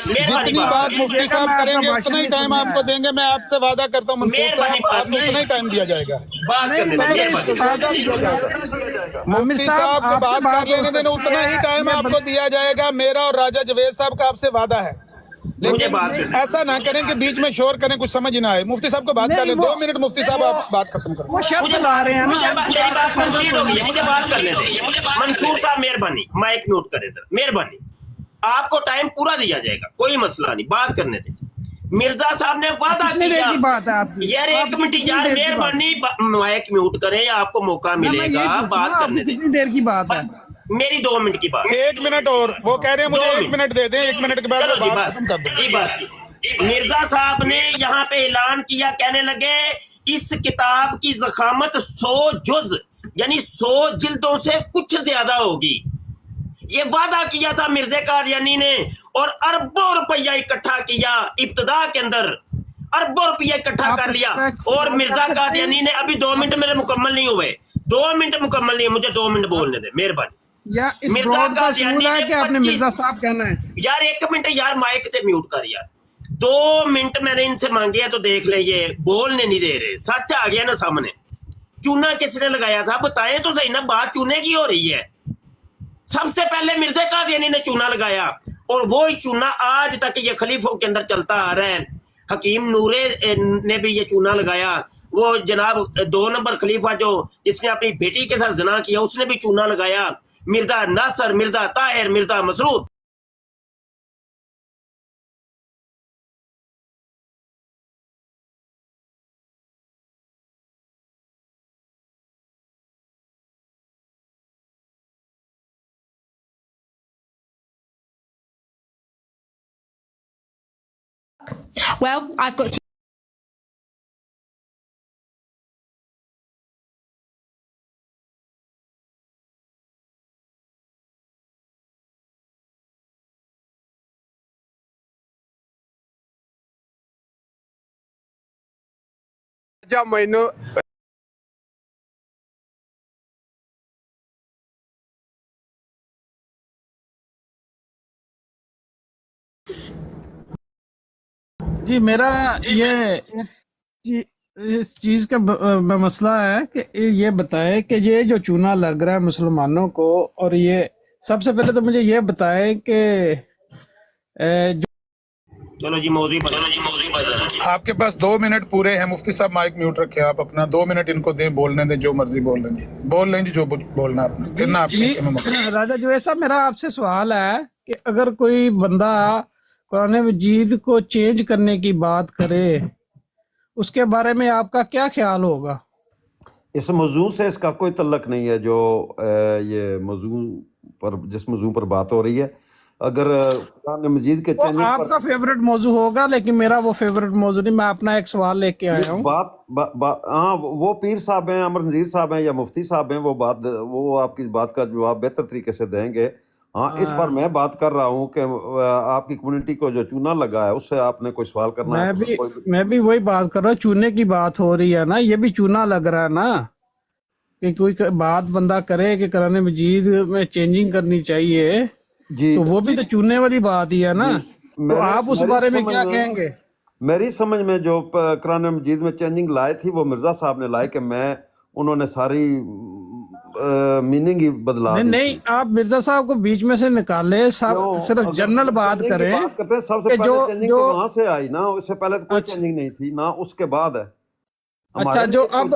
जितनी बात मुफ्ती साहब करेंगे उतना ही टाइम आपको देंगे। मैं आपसे वादा करता हूँ मंसूर साहब आपको उतना ही टाइम दिया जाएगा। मुफ्ती साहब को बात कर लेने देने उतना ही टाइम आपको दिया जाएगा। मेरा और राजा जवेद साहब का आपसे वादा है, लेकिन ऐसा ना करें कि बीच में शोर करें, कुछ समझ ही ना आए। मुफ्ती साहब को बात कर ले 2 मिनट। मुफ्ती साहब आप बात खत्म करें। वो शब्द ला रहे हैं ना, मेरी बात कंप्लीट हो गई, मुझे बात करने दें। मंसूर साहब मेहरबानी माइक म्यूट करें इधर, मेहरबानी। आपको टाइम पूरा दिया जाएगा, कोई मसला नहीं, बात करने दें। मिर्जा साहब ने वादा किया, बात है आपकी यार 1 मिनट यार मेहरबानी, माइक म्यूट करें, आपको मौका मिलेगा बात करने दें। कितनी देर की बात है? मेरी 2 मिनट की बात। 1 मिनट और वो कह रहे हैं मुझे 1 मिनट दे दें, 1 मिनट के बाद बात खत्म कर दें। बस मिर्जा साहब ने यहाँ पे ऐलान किया, कहने लगे इस किताब की ज़खामत 100 जुज़ यानी 100 जिल्दों से कुछ ज्यादा होगी। ये वादा किया था मिर्जा कादियानी ने, और अरबों रुपया इकट्ठा किया इब्तिदा के अंदर, अरबों रुपया इकट्ठा कर लिया। और मिर्जा कादियानी ने अभी 2 मिनट मेरे मुकम्मल नहीं हुए, 2 मिनट मुकम्मल नहीं, मुझे 2 मिनट बोलने दे मेहरबानी। या इस ब्रॉड का असूल है कि आपने मिर्जा साहब कहना है? यार 1 मिनट यार, माइक से म्यूट कर यार। 2 मिनट मैंने इनसे मांगे हैं तो देख ले, ये बोलने नहीं दे रहे। सच आ गया ना सामने। चूना किसने लगाया था बताएं तो सही ना, बात चूने की हो रही है। सबसे पहले मिर्जा कादियानी ने चूना लगाया, और वो ही चूना आज तक ये खलीफों के अंदर चलता आ रहा है। हकीम नूरे ने भी ये चूना लगाया। वो जनाब 2 नंबर खलीफा जो जिसने अपनी बेटी के साथ ज़िना किया, उसने भी चूना लगाया। मिर्जा नासर, Mirza Tahir, Mirza Masrood. Well, I've got ਮੈਨੂੰ جی میرا یہ اس چیز کا مسئلہ ہے کہ یہ بتائیں کہ یہ جو چونا لگ رہا ہے مسلمانوں کو، اور یہ سب سے پہلے تو مجھے یہ بتائیں کہ چلو جی موضوع بدل. آپ کے پاس 2 منٹ پورے ہیں، مفتی صاحب مائک میوٹ رکھے، آپ اپنا 2 منٹ ان کو دیں، بولنے دیں، جو مرضی بول لیں جی، بول لیں جی جو بولنا آپ نے، پھر نہ آپ جی راجہ جو ایسا میرا آپ سے سوال ہے کہ اگر کوئی بندہ قرآن مجید کو چینج کرنے کی بات کرے، اس کے بارے میں آپ کا کیا خیال ہوگا؟ اس موضوع سے اس کا کوئی تعلق نہیں ہے، جو یہ موضوع پر جس موضوع پر بات ہو رہی ہے. اگر قرآن مجید کے چینجنگ آپ کا فیوریٹ موضوع ہوگا، لیکن میرا وہ فیوریٹ موضوع نہیں، میں اپنا ایک سوال لے کے آیا ہوں. ہاں وہ پیر صاحب ہیں، امر نذیر صاحب ہیں یا مفتی صاحب ہیں، وہ آپ کی بات کا جواب بہتر طریقے سے دیں گے. ہاں اس پر میں بات کر رہا ہوں کہ آپ کی کمیونٹی کو جو چونا لگا ہے اس سے آپ نے کوئی سوال کرنا ہے. میں بھی وہی بات کر رہا ہوں، چونے کی بات ہو رہی ہے نا، یہ بھی چونا لگ رہا ہے نا، کہ کوئی بات بندہ کرے کہ قرآن مجید میں چینجنگ کرنی چاہیے، جی تو وہ بھی تو چونے والی بات ہی ہے نا. تو آپ اس بارے میں کیا کہیں گے؟ میری سمجھ میں جو قرآن مجید میں چینجنگ لائے تھی وہ مرزا صاحب نے لائے، کہ انہوں نے ساری میننگ ہی بدلا دی. نہیں آپ مرزا صاحب کو بیچ میں سے نکالے، صرف جنرل بات کریں. سب سے پہلے چینجنگ تو وہاں سے آئی نا، اس سے پہلے تو کوئی چینجنگ نہیں تھی نا، اس کے بعد ہے. اچھا جو اب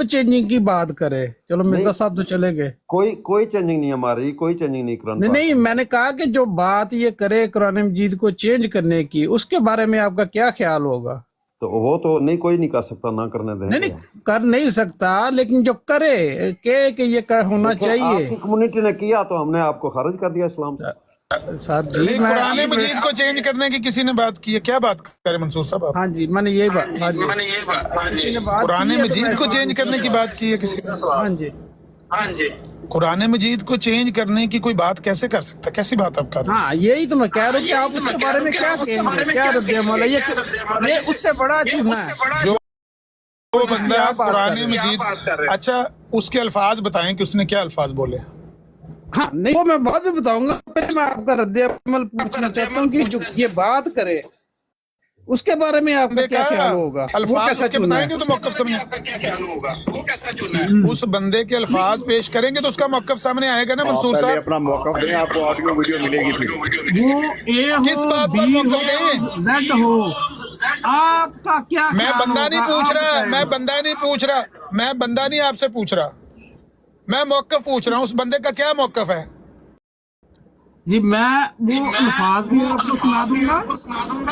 چینجنگ کی بات کرے، چلو مرزا صاحب تو چلے گئے، کوئی چینجنگ نہیں ہماری، کوئی چینجنگ نہیں قرآن. نہیں میں نے کہا کہ جو بات یہ کرے قرآن مجید کو چینج کرنے کی، اس کے بارے میں آپ کا کیا خیال ہوگا؟ تو وہ تو نہیں، کوئی نہیں کر سکتا، نہ کرنے دیں. نہیں کر نہیں سکتا، لیکن جو کرے کہ یہ ہونا چاہیے. آپ کی کمیونٹی نے کیا تو ہم نے آپ کو خارج کر دیا اسلام سے. قرآن مجید کو چینج کرنے کی کسی نے بات کی ہے؟ کیا بات کرے منصور صاحب آپ؟ ہاں جی میں نے یہی بات، قرآن مجید کو چینج کرنے کی بات کی ہے کسی نے؟ ہاں جی قرآن مجید کو چینج کرنے کی کوئی بات کیسے کر سکتا ہے؟ کیسی بات آپ کر رہے ہیں؟ ہاں یہی تو میں کہہ رہا ہوں کہ آپ اس کے بارے میں کیا کہیں گے، کیا رد عمل ہے؟ یہ اس سے بڑا چونا ہے جو بندہ قرآن مجید، اچھا اس کے الفاظ بتائیں کہ اس نے کیا الفاظ بولے. ہاں نہیں وہ میں بعد میں بتاؤں گا، پہلے میں آپ کا رد عمل پوچھنا چاہتا ہوں کہ جو یہ بات کرے اس کے بارے میں آپ کا کیا خیال ہوگا؟ الفاظ کے بتائیں گے تو موقف سامنے، اس بندے کے الفاظ پیش کریں گے تو اس کا موقف سامنے آئے گا نا منصور صاحب. اپنا موقف دیں، آپ کو آڈیو ویڈیو ملے گی. وہ اے کس بات پر موقف دیں؟ زیڈ ہو، آپ کا کیا خیال ہوگا؟ میں بندہ نہیں پوچھ رہا، میں بندہ نہیں آپ سے پوچھ رہا، میں موقف پوچھ رہا ہوں، اس بندے کا کیا موقف ہے؟ جی میں وہ الفاظ بھی آپ کو سنا دوں گا،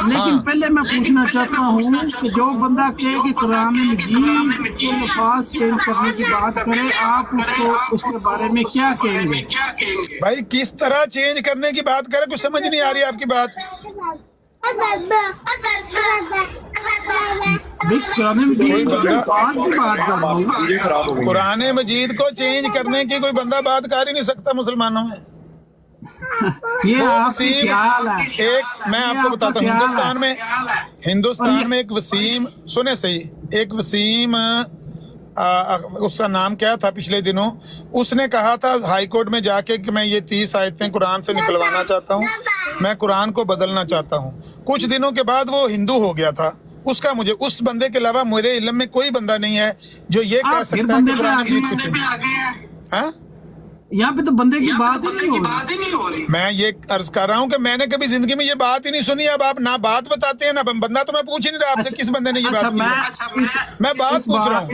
لیکن پہلے میں پوچھنا چاہتا ہوں کہ جو بندہ کہے کہ قرآن مجید کے الفاظ چینج کرنے کی بات کرے، آپ اس کے بارے میں کیا کہیں گے؟ بھائی کس طرح چینج کرنے کی بات کرے؟ کچھ سمجھ نہیں آ رہی آپ کی بات. قرآن مجید کو چینج کرنے کی کوئی بندہ بات کر ہی نہیں سکتا مسلمانوں میں. یہ آپ کی خیال ہے. میں آپ کو بتاتا ہوں، ہندوستان میں ایک وسیم، سنیں صحیح، ایک وسیم اس کا نام کیا تھا، پچھلے دنوں اس نے کہا تھا ہائی کورٹ میں جا کے کہ میں یہ 30 آیتیں قرآن سے نکلوانا چاہتا ہوں، میں قرآن کو بدلنا چاہتا ہوں. کچھ دنوں کے بعد وہ ہندو ہو گیا تھا. اس کا مجھے اس بندے کے علاوہ میرے علم میں کوئی بندہ نہیں ہے جو یہ کہہ سکتا ہے کہ قرآن مجید کچھ ہے. یہاں پہ تو بندے کی بات ہی نہیں ہو رہی. میں یہ عرض کر رہا ہوں کہ میں نے کبھی زندگی میں یہ بات ہی نہیں سنی. اب آپ نہ بات بتاتے ہیں نہ بندہ، تو میں پوچھ ہی نہیں رہا آپ سے کس بندے نے یہ بات کی. میں بات پوچھ رہا ہوں.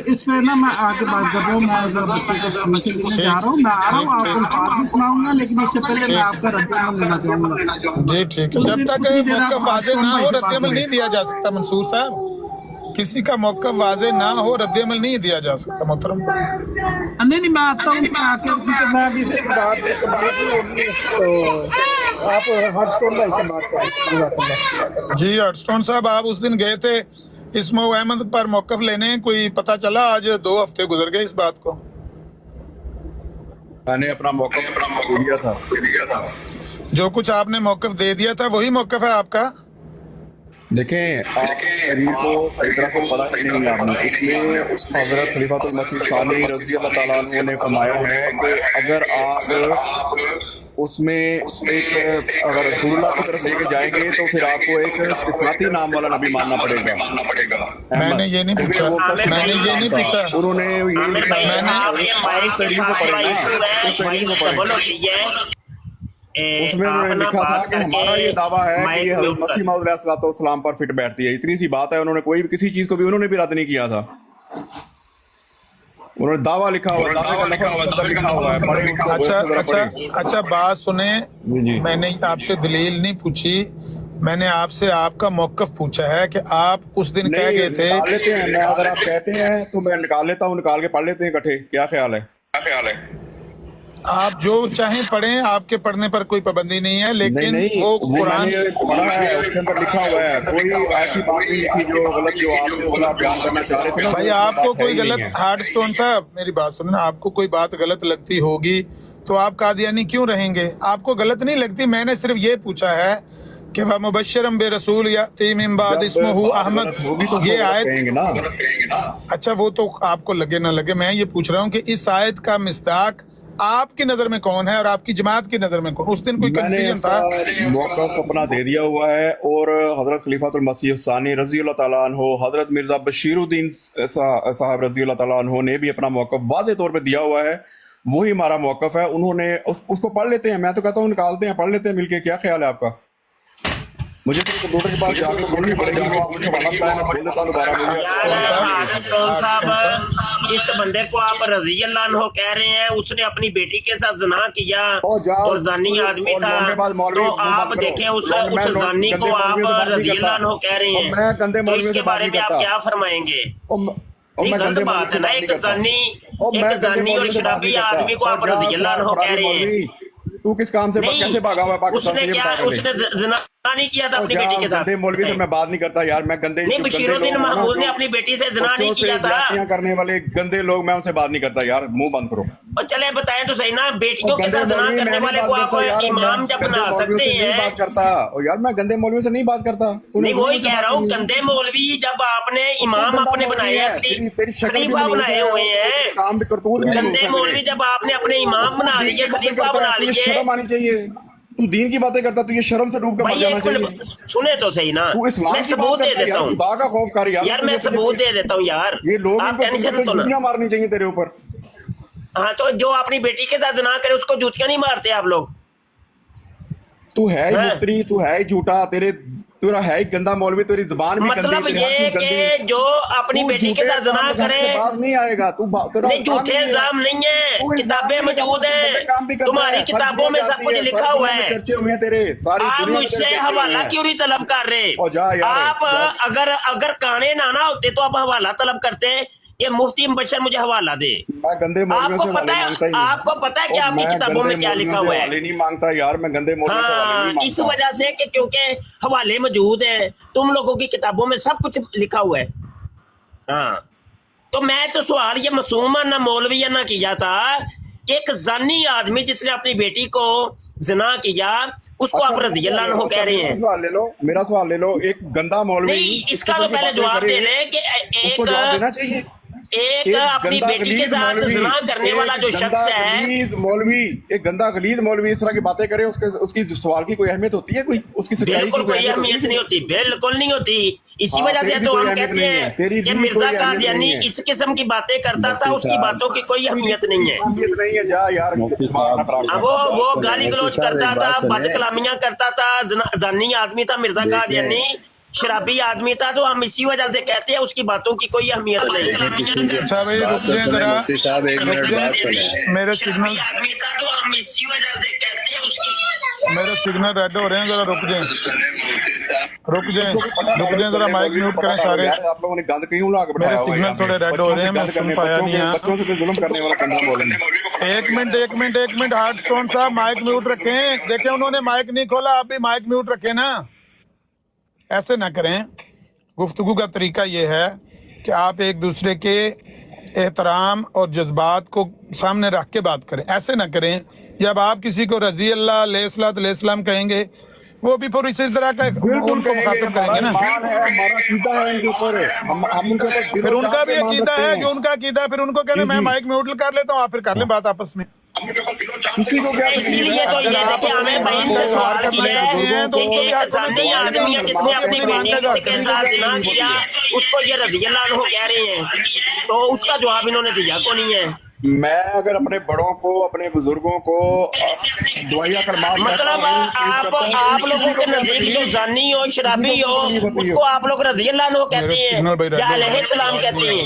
اس پہ نا میں آگے بات کر رہا ہوں، میں اگر بچے کو سمجھنے لینے جا رہا ہوں، میں آ رہا ہوں، آپ کو بات بھی سناؤں گا، لیکن اس سے پہلے میں آپ کا رد عمل لینا چاہوں گا. جی ٹھیک ہے، جب تک موقف واضح نہ ہو رد عمل نہیں دیا جا سکتا. منصور صاحب کسی کا موقف واضح نہ ہو رد عمل نہیں دیا جا سکتا محترم. نہیں میں آتا ہوں، میں آ کے میں بھی بات آپ ہارٹ اسٹون بھائی سے بات کریں. جی ہارٹ اسٹون صاحب، آپ اس دن گئے تھے اسمو احمد پر موقف لینے، کوئی پتہ چلا آج 2 ہفتے گزر گئے اس بات کو؟ میں نے اپنا موقف دیا تھا. جو کچھ آپ نے موقف دے دیا تھا وہی موقف ہے آپ کا؟ دیکھیں تحریر کو صحیح طرح سے پڑھا ہی نہیں آپ نے. اس میں حضرت خلیفۃ المسیح ثانی رضی اللہ تعالیٰ عنہ نے فرمایا ہے کہ اگر آپ اس میں ایک اگر رسول اللہ کی طرف لے کے جائیں گے تو پھر آپ کو ایک صفاتی نام والا نبی ماننا پڑے گا. میں نے یہ نہیں پوچھا، میں نے یہ نہیں پوچھا. انہوں نے اس میں انہوں نے لکھا تھا کہ ہمارا یہ دعویٰ ہے کہ یہ حضرت مسیح موعود علیہ الصلوۃ والسلام پر فٹ بیٹھتی ہے. اتنی سی بات ہے. انہوں نے کوئی بھی کسی چیز کو بھی انہوں نے بھی رد نہیں کیا تھا. انہوں نے دعویٰ لکھا ہوا ہے. اچھا بات سنیں، میں نے آپ سے دلیل نہیں پوچھی، میں نے آپ سے آپ کا موقف پوچھا ہے کہ آپ اس دن کہہ گئے تھے. نکال لیتے ہیں، میں اگر آپ کہتے ہیں تو میں نکال لیتا ہوں، نکال کے پڑھ لیتے ہیں اکٹھے. کیا خیال ہے؟ آپ جو چاہیں پڑھیں، آپ کے پڑھنے پر کوئی پابندی نہیں ہے، لیکن وہ قرآن پڑھا ہے، اس کے اندر لکھا ہوا ہے. کوئی ایسی بات نہیں لکھی جو غلط، جو آپ نے بولا بیان کرنا چاہ رہے تھے. بھائی آپ کو کوئی غلط، ہارڈ سٹون صاحب میری بات سنیں، آپ کو کوئی بات غلط لگتی ہوگی تو آپ قادیانی کیوں رہیں گے؟ آپ کو غلط نہیں لگتی. میں نے صرف یہ پوچھا ہے کہ وَمُبَشِّرًا بِرَسُولٍ يَأْتِي مِن بَعْدِهِ اسْمُهُ احمد، یہ آیت، اچھا وہ تو آپ کو لگے نہ لگے، میں یہ پوچھ رہا ہوں کہ اس آیت کا مصداق آپ کی نظر میں کون ہے اور آپ کی جماعت کی نظر میں کون؟ اس دن کوئی کنفیوژن تھا؟ موقف اپنا دے دیا ہوا ہے، اور حضرت خلیفۃ المسیح الثانی رضی اللہ تعالیٰ عنہ، حضرت مرزا بشیر الدین صاحب رضی اللہ تعالیٰ عنہ نے بھی اپنا موقف واضح طور پہ دیا ہوا ہے. وہی ہمارا موقف ہے. انہوں نے اس کو پڑھ لیتے ہیں. میں تو کہتا ہوں نکالتے ہیں، پڑھ لیتے ہیں مل کے. کیا خیال ہے آپ کا؟ مجھے صرف کمپیوٹر کے پاس جا کے بولنا ہی پڑے گا. مجھے حوالہ بتائیں، میں بول دیتا ہوں دوبارہ. اس بندے کو آپ رضی اللہ عنہ کہہ رہے ہیں، اس نے اپنی بیٹی کے ساتھ زنا کیا اور زانی آدمی تھا، تو آپ دیکھیں اس زانی کو آپ رضی اللہ عنہ کہہ رہے ہیں، تو اس کے بارے میں آپ کیا فرمائیں گے؟ یہ غلط بات ہے نا. ایک زانی اور شرابی آدمی کو آپ رضی اللہ عنہ کہہ رہے ہیں. تو کس کام سے کیسے بھاگا ہوا ہے پاکستان سے؟ اس نے زنا نہیں کیا تھا اپنی بیٹی کے ساتھ. گندے مولوی سے میں بات نہیں کرتا یار. میں گندے نہیں، بشیر الدین محمود نے اپنی بیٹی سے زنا نہیں کیا تھا. کرنے والے گندے لوگ، میں ان سے بات نہیں کرتا یار. منہ بند کرو. اور چلے بتائیں تو صحیح نا، بیٹیوں کے ساتھ زنا کرنے والے کو آپ امام جب بنا سکتے ہیں. بات کرتا یار، میں گندے مولوی سے نہیں بات کرتا. نہیں وہی کہہ رہا ہوں، گندے مولوی جب آپ نے امام اپنے بنائے ہیں، خلیفہ بنائے ہوئے ہیں، گندے مولوی جب آپ نے اپنے امام بنا لیے، خلیفہ بنا لیے. شرم آنی چاہیے. تو دین کی باتیں کرتا تو یہ شرم سے ڈوب کے مر جانا چاہیے. سنے تو صحیح نا، میں ثبوت دے دیتا ہوں خدا کا خوف کر یار، میں ثبوت دے دیتا ہوں یار. یہ لوگ آپ ٹینشن تو جوتیاں مارنی چاہیے تیرے اوپر. ہاں تو جو اپنی بیٹی کے ساتھ زنا کرے اس کو جوتیاں نہیں مارتے آپ لوگ؟ تو ہے ہی مفتری، تو ہے ہی جھوٹا، تیرا ہے ہی گندا مولوی. تیری زبان بھی مطلب یہ کہ جو اپنی بیٹی کے ساتھ زنا کرے نہیں آئے گا. نہیں، جھوٹے الزام نہیں ہے، کتابیں موجود ہیں، تمہاری کتابوں میں سب کچھ لکھا ہوا ہے. آپ مجھ سے حوالہ کیوں نہیں طلب کر رہے؟ آپ اگر کانے نانا ہوتے تو آپ حوالہ طلب کرتے کہ مفتی مبشر مجھے حوالہ دے. آپ کو پتا ہے کہ آپ کی کتابوں میں کیا لکھا ہوا ہے؟ نہیں مانگتا یار میں گندے مولوی سے حوالے نہیں مانگتا. اس وجہ سے کہ کیونکہ حوالے موجود ہیں، تم لوگوں کی کتابوں میں سب کچھ لکھا ہوا ہے. ہاں تو میں تو سوال یہ معصومہ نہ مولوی نہ کیا تھا کہ ایک زانی آدمی جس نے اپنی بیٹی کو زنا کیا اس کو آپ رضی اللہ عنہ کہہ رہے ہیں. میرا سوال لے لو. ایک گندا مولوی، نہیں اس کا تو پہلے جواب دے لیں کہ ایک اپنی بیٹی کے ساتھ زنا کرنے والا جو شخص ہے، مولوی ایک گندا غلیظ مولوی اس طرح کی باتیں کرے، اس کی سوال کی کوئی اہمیت ہوتی ہے؟ کوئی اس کی بالکل کوئی اہمیت نہیں ہوتی، بالکل نہیں ہوتی. اسی وجہ سے تو ہم کہتے ہیں کہ مرزا قادیانی اس قسم کی باتیں کرتا تھا، اس کی باتوں کی کوئی اہمیت نہیں ہے. جا یار، وہ گالی گلوچ کرتا تھا، بد کلامیاں کرتا تھا، زانی آدمی تھا مرزا قادیانی، شرابی آدمی تھا. تو ہم اسی وجہ سے کہتے ہیں اس کی باتوں کی کوئی اہمیت نہیں. اچھا بھائی رک جائیں ذرا، میرے سگنل ریڈ ہو رہے ہیں، ذرا رک جائیں ذرا، مائک میوٹ کریں سارے. آپ لوگوں نے گند کیوں لا کے بٹھایا ہوا ہے؟ میرے سگنل تھوڑے ریڈ ہو رہے ہیں، میں سن پایا نہیں ہے. بچوں سے ظلم کرنے والا گندا مولوی. ایک منٹ ہارڈ سٹون صاحب مائک میوٹ رکھیں. دیکھیں انہوں نے مائک نہیں کھولا، آپ بھی مائک میوٹ رکھیں نا. ایسے نہ کریں. گفتگو کا طریقہ یہ ہے کہ آپ ایک دوسرے کے احترام اور جذبات کو سامنے رکھ کے بات کریں. ایسے نہ کریں جب آپ کسی کو رضی اللہ علیہ السلام کہیں گے وہ بھی پھر اسی طرح کا ان کو مخاطب کریں گے نا. پھر ان کا بھی عقیدہ ہے جو ان کا عقیدہ ہے، پھر ان کو کہنا میں مائک میوٹ کر لیتا ہوں، آپ پھر کر لیں بات آپس میں. किसी को क्या तकलीफ इसीलिए तो ये देखिए आमिर बहन से सवाल किया है कि एक जानी आदमी है जिसने अपनी बेटी के साथ जिना किया, उसको ये रज़ी अल्लाह अन्हु कह रहे हैं, तो उसका जवाब इन्होंने दिया को नहीं है। मैं अगर अपने बड़ों को, अपने बुजुर्गों को दुआया कर माफ मतलब आप लोगों के नजदीक जो जानी हो, शराबी हो, उसको आप लोग रज़ी अल्लाह अन्हु कहते हैं या अलैहिस्सलाम कहते हैं।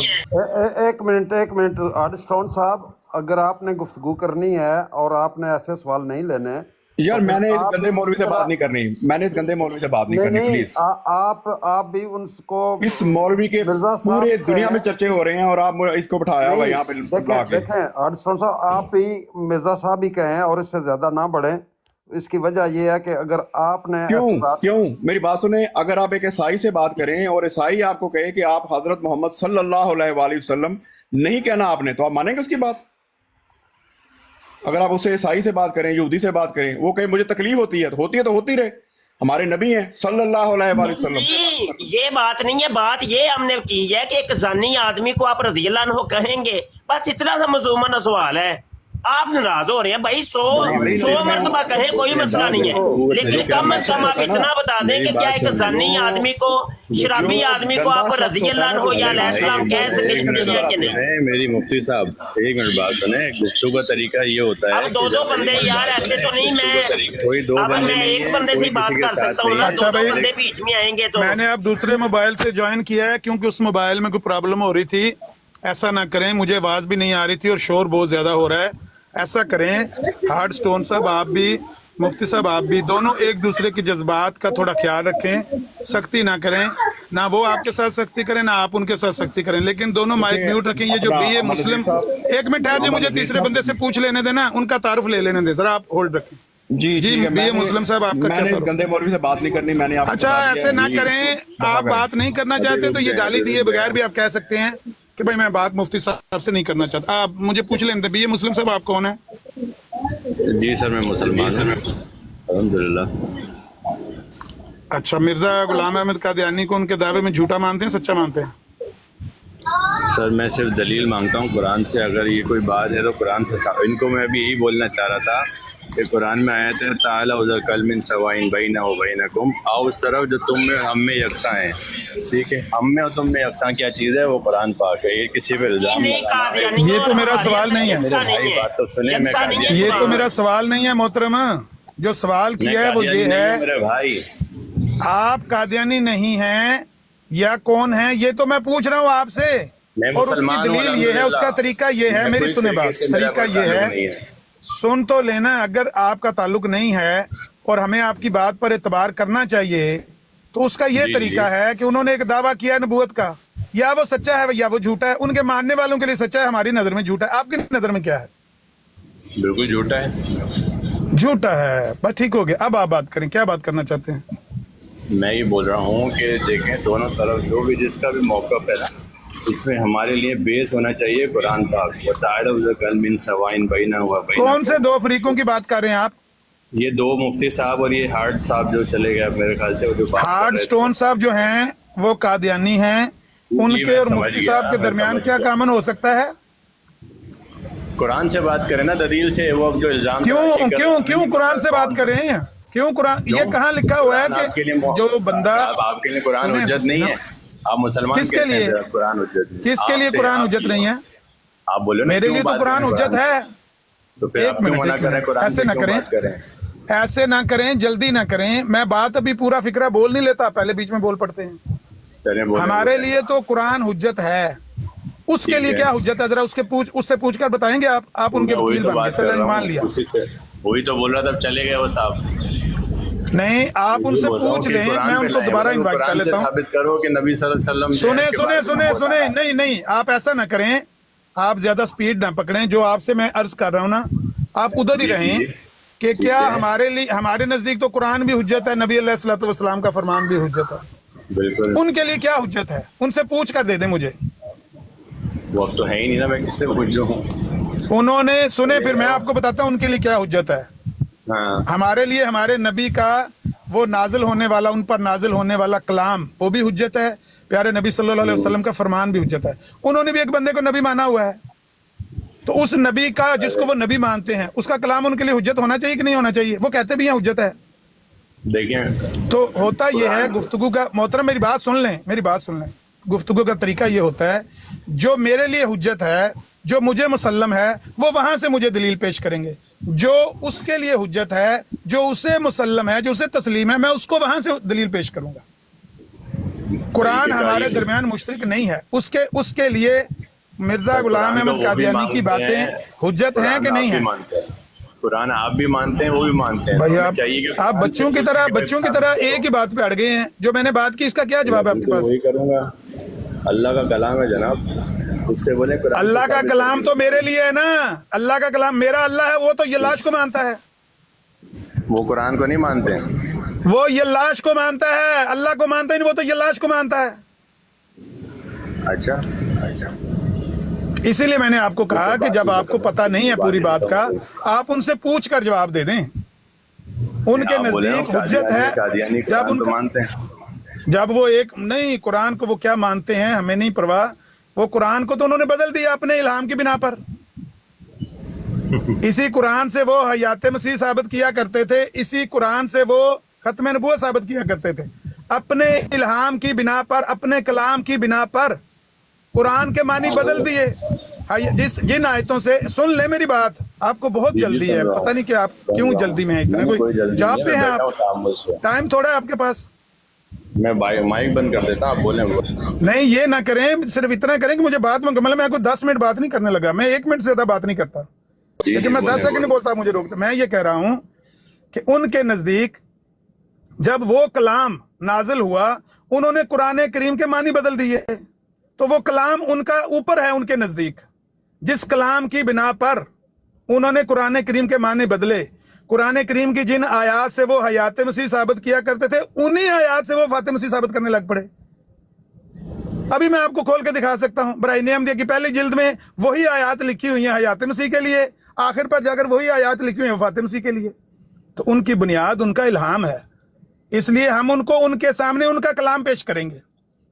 एक मिनट हार्डस्टोन साहब, अगर आपने गुफ्तगू करनी है और आपने ऐसे सवाल नहीं लेने, यार मैंने इस गंदे मौलवी से बात नहीं करनी, मैंने इस गंदे मौलवी से बात नहीं करनी, प्लीज। आप भी उनको, इस मौलवी के पूरे दुनिया में चर्चे हो रहे हैं और आप इसको बिठाया हुआ यहाँ पे। देखें हार्डस्टोन साहब, आप भी मिर्जा साहब ही कहें और इससे ज्यादा ना बढ़े। इसकी वजह यह है कि अगर आपने क्यों मेरी बात सुने, अगर आप एक ईसाई से बात करें और ईसाई आपको कहे कि आप हजरत मोहम्मद सल्लल्लाहु अलैहि वसल्लम नहीं कहना आपने, तो आप मानेंगे उसकी बात? अगर आप उससे ईसाई से बात करें, यहूदी से बात करें, वो कहे मुझे तकलीफ होती है तो होती रहे, हमारे नबी हैं सल्लल्लाहु अलैहि वसल्लम। ये बात नहीं है, बात ये हमने की है कि एक जानी आदमी को आप रज़ी अल्लाह अन्हु कहेंगे, बस इतना सा मज़ूमन सवाल है। आप नाराज हो रहे हैं भाई, 100 मरतबा कहें कोई मसला नहीं है, लेकिन कम से कम आप इतना बता दें कि क्या एक जानी आदमी को, शराबी आदमी को आप रज़ी अल्लाह अन्हु या अलैहिस्सलाम कह सकते हैं कि नहीं? मेरी मुफ्ती साहब एक मिनट बात सुने, गुफ्तगू का तरीका ये होता है। अब दो बंदे यार, ऐसे तो नहीं, कोई दो अब बंदे मैं एक बंदे से बात कर सकता हूँ ना, अच्छा दो भाई, बंदे बीच में आएंगे तो। मैंने अब दूसरे मोबाइल से ज्वाइन किया है क्योंकि उस मोबाइल में कोई प्रॉब्लम हो रही थी। ऐसा ना करें, मुझे आवाज भी नहीं आ रही थी और शोर बहुत ज्यादा हो रहा है। ऐसा करें हार्डस्टोन साहब, आप भी, मुफ्ती साहब आप भी, दोनों एक दूसरे के जज्बात का थोड़ा ख्याल रखें, सख्ती ना करें, ना वो आपके साथ सख्ती करें ना आप उनके साथ सख्ती करें, लेकिन दोनों माइक म्यूट रखें। ये जो बीए मुस्लिम, एक मिनट ठहर, मुझे तीसरे बंदे से पूछ लेने देना, उनका तारुफ ले लेने दे, आप होल्ड रखें। जी बीए मुस्लिम साहब, आपका मैंने क्या इस गंदे मौलवी से बात नहीं करनी, मैंने आपको अच्छा ऐसे ना करें, आप बात नहीं करना चाहते तो ये गाली दिए बगैर भी आप कह सकते हैं कि भाई मैं बात मुफ्ती साहब से नहीं करना चाहता। आप मुझे पूछ लेने दे, बीए मुस्लिम साहब आप कौन है? जी सर मैं मुसलमान हूं, अल्हम्दुलिल्लाह। अच्छा, मिर्जा गुलाम अहमद कादियानी को उनके दावे में झूठा मानते हैं, सच्चा मानते हैं? सर मैं सिर्फ दलील मांगता हूँ कुरान से, अगर ये कोई बात है तो कुरान से। इनको मैं अभी यही बोलना चाह रहा था कि कुरान में आयत है ताला उज़र कलमिन सवाइन बैना व बैनकुम, आओ उस तरफ जो तुम में हम में यकसा हैं। ठीक है, हम में और तुम में यकसा क्या चीज़ है? वो कुरान पाक है। ये किसी पे इल्जाम नहीं, ये तो मेरा सवाल नहीं है, मेरे भाई बात तो सुने, मैं ये तो मेरा सवाल नहीं है मोहतरमा। जो सवाल किया है वो ये है, मेरे भाई आप कादियानी नहीं हैं या कौन है, ये तो मैं पूछ रहा हूँ आपसे, और उसकी दलील ये है, उसका तरीका ये है, मेरी सुने बात, तरीका ये है, सुन तो लेना। अगर आपका ताल्लुक नहीं है और हमें आपकी बात पर एतबार करना चाहिए तो उसका ये तरीका है कि उन्होंने एक दावा किया नबूवत का, या वो सच्चा है या वो झूठा है। उनके मानने वालों के लिए सच्चा है, हमारी नजर में झूठा है। आपकी नजर में क्या है? बिल्कुल झूठा है, झूठा है। बस ठीक हो गया, अब आप बात करें, क्या बात करना चाहते हैं? मैं ये बोल रहा हूँ कि देखें दोनों तरफ जो भी जिसका भी मौक़िफ़ है ना, इसमें हमारे लिए बेस होना चाहिए कुरान पाक। कौन से दो फरीकों की बात कर रहे हैं आप? ये दो मुफ्ती साहब और ये हार्ड साहब जो चले गए मेरे ख्याल से, वो जो हार्ड स्टोन साहब जो हैं वो कादियानी हैं, उनके और मुफ्ती साहब के दरमियान क्या कामन हो सकता है? कुरान से बात करें ना, दलील से। वो जो इल्जाम क्यों कुरान से बात कर रहे हैं? क्यों कुरान? ये कहाँ लिखा हुआ है कि जो बंदा, आपके लिए कुरान हुज्जत नहीं है? आप मुसलमान किसके लिए कुरान हुज्जत? किसके लिए कुरान हुज्जत नहीं है? आप बोले मेरे लिए तो कुरान हुज्जत है। तो एक मिनट, ऐसे ना करें, ऐसे ना करें, जल्दी ना करें। मैं बात अभी पूरा फिक्रा बोल नहीं लेता, पहले बीच में बोल पड़ते हैं। हमारे लिए तो कुरान हुज्जत है, उसके लिए क्या हुज्जत है? जरा उससे पूछकर बताएंगे आप उनके वकील बन गए, चलो मान लिया। वही तो बोल रहा था, चले गए वो साहब। नहीं, आप उनसे पूछ लें, मैं उनको दोबारा इनवाइट कर लेता हूँ। साबित करो कि नबी सल्लल्लाहु अलैहि वसल्लम सुने, नहीं आप ऐसा ना करें, आप ज्यादा स्पीड ना पकड़ें। जो आपसे मैं अर्ज कर रहा हूँ ना, आप उधर ही रहें कि क्या हमारे लिए, हमारे नजदीक तो कुरान भी हुज्जत है, नबी अलैहिस्सलातु वस्सलाम का फरमान भी हुज्जत है। बिल्कुल, उनके लिए क्या हुज्जत है? उनसे पूछ कर दे दें मुझे। वो अब तो है ही नहीं ना, मैं किससे पूछूं? उन्होंने सुने, फिर मैं आपको बताता हूँ उनके लिए क्या हुज्जत है। हाँ। हमारे लिए हमारे नबी का वो नाजिल होने वाला, उन पर नाजिल होने वाला कलाम, वो भी हुज्जत है। प्यारे नबी सल्लल्लाहु अलैहि वसल्लम का फरमान भी हुज्जत है। उन्होंने भी एक बंदे को नबी माना हुआ है। तो उस नबी का जिसको वो नबी मानते हैं उसका कलाम उनके लिए हुज्जत होना चाहिए कि नहीं होना चाहिए? वो कहते भी हैं हुज्जत है। देखें तो होता ये है गुफ्तगू का, मोहतरम मेरी बात सुन लें, मेरी बात सुन लें, गुफ्तगू का तरीका ये होता है जो मेरे लिए हुज्जत है, जो मुझे मुसल्लम है, वो वहां से मुझे दलील पेश करेंगे। जो उसके लिए हुज्जत है, जो उसे मुसल्लम है, जो उसे तस्लीम है, मैं उसको वहां से दलील पेश करूंगा। कुरान हमारे दरमियान मुश्तरक नहीं है, उसके लिए मिर्जा गुलाम अहमद कादियानी की बातें हुज्जत हैं कि नहीं है? कुरान आप भी मानते हैं, वो भी मानते हैं। भाई आप बच्चों की तरह एक ही बात पे अड़ गए हैं। जो मैंने बात की इसका क्या जवाब है आपके पास? वही करूंगा। अल्लाह का कलाम है जनाब, उससे बोले कुरान। अल्लाह का कलाम तो मेरे लिए है ना, अल्लाह का कलाम मेरा अल्लाह है, वो तो ये लाश को मानता है, वो कुरान को नहीं मानते हैं। वो ये लाश को मानता है, अल्लाह को मानता ही नहीं, वो तो ये लाश को मानता है। अच्छा अच्छा, इसीलिए मैंने आपको कहा कि जब आपको पता नहीं है पूरी बात का, आप उनसे पूछ कर जवाब दे दें। उनके नजदीक हुज्जत है जब उनको मानते हैं, जब वो एक नहीं, कुरान को वो क्या मानते हैं हमें नहीं परवाह। वो कुरान को तो उन्होंने बदल दिया अपने इल्हाम की बिना पर। इसी कुरान से वो हयात मसीह साबित किया करते थे, इसी कुरान से वो खत्म नबूवत साबित किया करते थे। अपने इल्हाम की बिना पर, अपने कलाम की बिना पर कुरान के मानी बदल दिए। जिन आयतों से, सुन ले मेरी बात, आपको बहुत जल्दी है, पता नहीं कि आप क्यों जल्दी में है इतने, कोई जॉब पे हैं आप, टाइम थोड़ा है आपके पास। मैं माइक बंद कर देता हूं, आप बोलें। नहीं ये ना करें, सिर्फ इतना करें कि मुझे बात में कमल, मैं कोई 10 मिनट बात नहीं करने लगा, मैं 1 मिनट से ज्यादा बात नहीं करता, लेकिन मैं 10 सेकंड बोलता मुझे रोकता। मैं ये कह रहा हूं कि उनके नजदीक जब वो कलाम नाजिल हुआ, उन्होंने कुरान करीम के मानी बदल दिए, तो वो कलाम उनका ऊपर है उनके नजदीक। जिस कलाम की बिना पर उन्होंने कुरान करीम के माने बदले, कुरान करीम की जिन आयात से वो हयात मसीह साबित किया करते थे, उन्हीं आयात से वो फातिह मसीह साबित करने लग पड़े। अभी मैं आपको खोल के दिखा सकता हूं, बराइन अहमदिया की पहली जिल्द में वही आयात लिखी हुई हैं हयात मसीह के लिए, आखिर पर जाकर वही आयात लिखी हुई हैं फातिह मसीह के लिए। तो उनकी बुनियाद उनका इल्हाम है, इसलिए हम उनको उनके सामने उनका कलाम पेश करेंगे,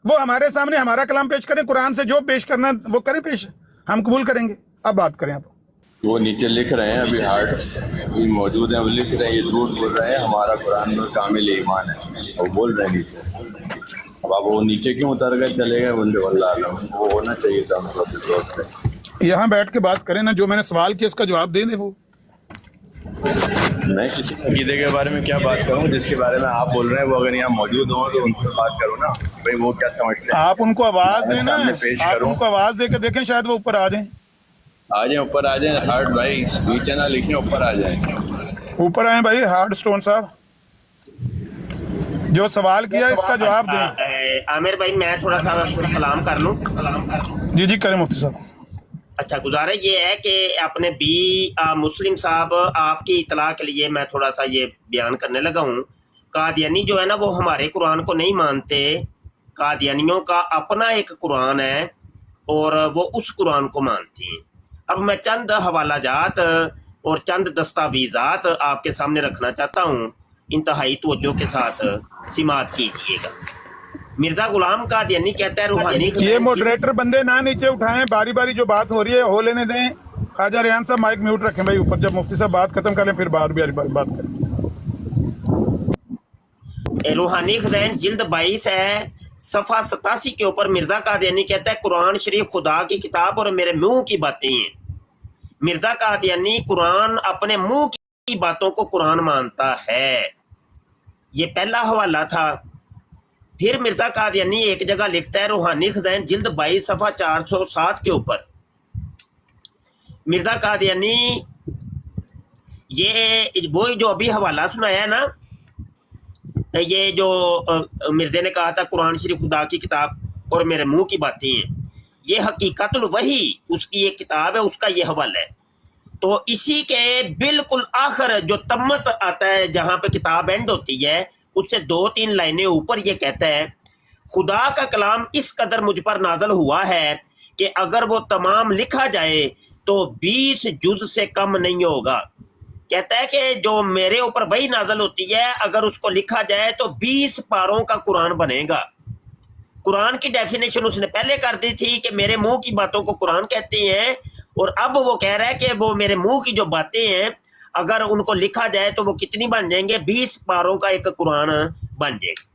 वो हमारे सामने हमारा कलाम पेश करें। कुरान से जो पेश करना वो करें पेश, हम कबूल करेंगे। अब बात करें आप। वो नीचे लिख रहे हैं, अभी हार्ड मौजूद हैं, वो लिख रहे हैं ये झूठ बोल रहे हैं, हमारा कुरान में कामिल ईमान है, वो बोल रहे हैं नीचे। अब आप वो नीचे क्यों उतर गए, चले गए, वो होना चाहिए था मतलब इस वक्त पे। यहाँ बैठ के बात करें ना, जो मैंने सवाल किया इसका जवाब दे दे। वो मैं किसी अकीदे के बारे में क्या बात करूं जिसके बारे में आप बोल रहे हैं, वो अगर यहाँ मौजूद हो तो उनसे बात करो ना भाई, वो क्या समझते हैं। आप उनको आवाज दें ना, आप करूं, उनको आवाज दे के देखें, शायद वो ऊपर आ जाएं। ऊपर आ जाएं। हार्ड भाई नीचे ना लिखें, ऊपर आ जाएं। ऊपर आए भाई हार्ड स्टोन साहब, जो सवाल किया इसका जवाब दें। आमिर भाई मैं थोड़ा सा कलाम कर लूं। जी जी करें मुफ्ती साहब। अच्छा, गुजारा ये है कि अपने मुस्लिम साहब, आपकी इतला के लिए मैं थोड़ा सा ये बयान करने लगा हूँ। कादियानी जो है ना, वो हमारे कुरान को नहीं मानते। कादियानियों का अपना एक कुरान है और वो उस कुरान को मानते हैं। अब मैं चंद हवाला जात और चंद दस्तावेज़ात आपके सामने रखना चाहता हूँ, इंतहाई तवज्जो के साथ सिमात कीजिएगा। मिर्जा गुलाम कादियानी कहता है रूहानी, ये मॉडरेटर बंदे ना नीचे उठाएं, बारी बारी जो बात हो रही है हो लेने दें। ख्वाजा रेहान साहब माइक म्यूट रखें भाई ऊपर, जब मुफ्ती साहब बात खत्म कर लें फिर बात करें। रूहानी खज़ैन जिल्द 22 है, सफ़ा 87 के ऊपर मिर्जा कादियानी कहता है कुरान शरीफ खुदा की किताब और मेरे मुंह की बातें हैं। मिर्जा कादियानी कुरान अपने मुंह की बातों को कुरान मानता है। ये पहला हवाला था। फिर मिर्जा कादियानी एक जगह लिखता है, रूहानी खज़ैन जिल्द 22 सफ़ा 407 के ऊपर, मिर्जा कादियानी ये वो जो अभी हवाला सुनाया है ना, ये जो मिर्जे ने कहा था कुरान शरीफ खुदा की किताब और मेरे मुंह की बातें हैं, ये हकीकतुल वही उसकी एक किताब है, उसका ये हवाला है। तो इसी के बिल्कुल आखिर जो तम्मत आता है, जहाँ पे किताब एंड होती है, उससे 2-3 लाइनें ऊपर ये कहता है, खुदा का कलाम इस कदर मुझ पर नाजल हुआ है कि अगर वो तमाम लिखा जाए तो 20 जुज से कम नहीं होगा। कहता है कि जो मेरे ऊपर वही नाजल होती है, अगर उसको लिखा जाए तो 20 पारों का कुरान बनेगा। कुरान की डेफिनेशन उसने पहले कर दी थी कि मेरे मुंह की बातों को कुरान कहते हैं, اور اب وہ کہہ رہا ہے کہ وہ میرے منہ کی جو باتیں ہیں اگر ان کو لکھا جائے تو وہ کتنی بن جائیں گے؟ 20 پاروں کا ایک قرآن بن جائے گا۔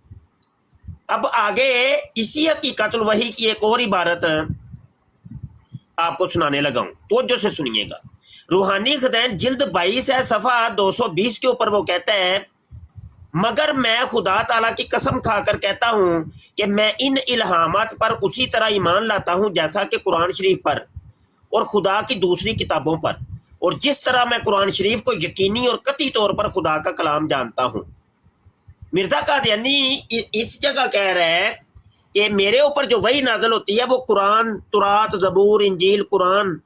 اب آگے اسی حقیقت الوحی کی ایک اور عبارت آپ کو سنانے لگا ہوں، توجہ سے سنیے گا۔ روحانی خزائن جلد 22 ہے، صفحہ 220 کے اوپر وہ کہتا ہے مگر میں خدا تعالیٰ کی قسم کھا کر کہتا ہوں کہ میں ان الہامات پر اسی طرح ایمان لاتا ہوں جیسا کہ قرآن شریف پر اور خدا کی دوسری کتابوں پر، اور جس طرح میں قرآن شریف کو یقینی اور قطعی طور پر خدا کا کلام جانتا ہوں۔ مرزا قادیانی اس جگہ کہہ رہا ہے کہ میرے اوپر جو وحی نازل ہوتی ہے وہ قرآن، تورات، زبور، انجیل، قرآن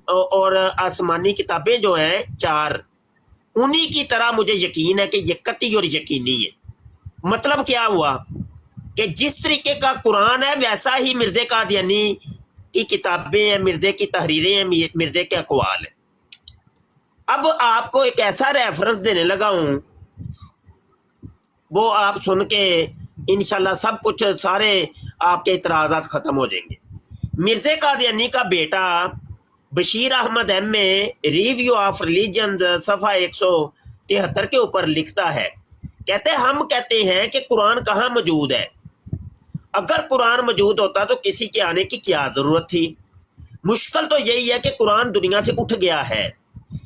اور آسمانی کتابیں جو ہیں 4، انہی کی طرح مجھے یقین ہے کہ یہ قطعی اور یقینی ہے۔ مطلب کیا ہوا کہ جس طریقے کا قرآن ہے ویسا ہی مرزا قادیانی کی کتابیں ہیں، مرزے کی تحریریں ہیں، مرزے کے اقوال ہیں۔ اب آپ کو ایک ایسا ریفرنس دینے لگا ہوں، وہ آپ سن کے انشاءاللہ سب کچھ سارے آپ کے اعتراضات ختم ہو جائیں گے۔ مرزا قادیانی کا بیٹا Bashir Ahmad M A review of religions صفحہ 173 کے اوپر لکھتا ہے، کہتے ہیں ہم کہتے ہیں کہ قرآن کہاں موجود ہے؟ اگر قرآن موجود ہوتا تو کسی کے آنے کی کیا ضرورت تھی؟ مشکل تو یہی ہے کہ قرآن دنیا سے اٹھ گیا ہے،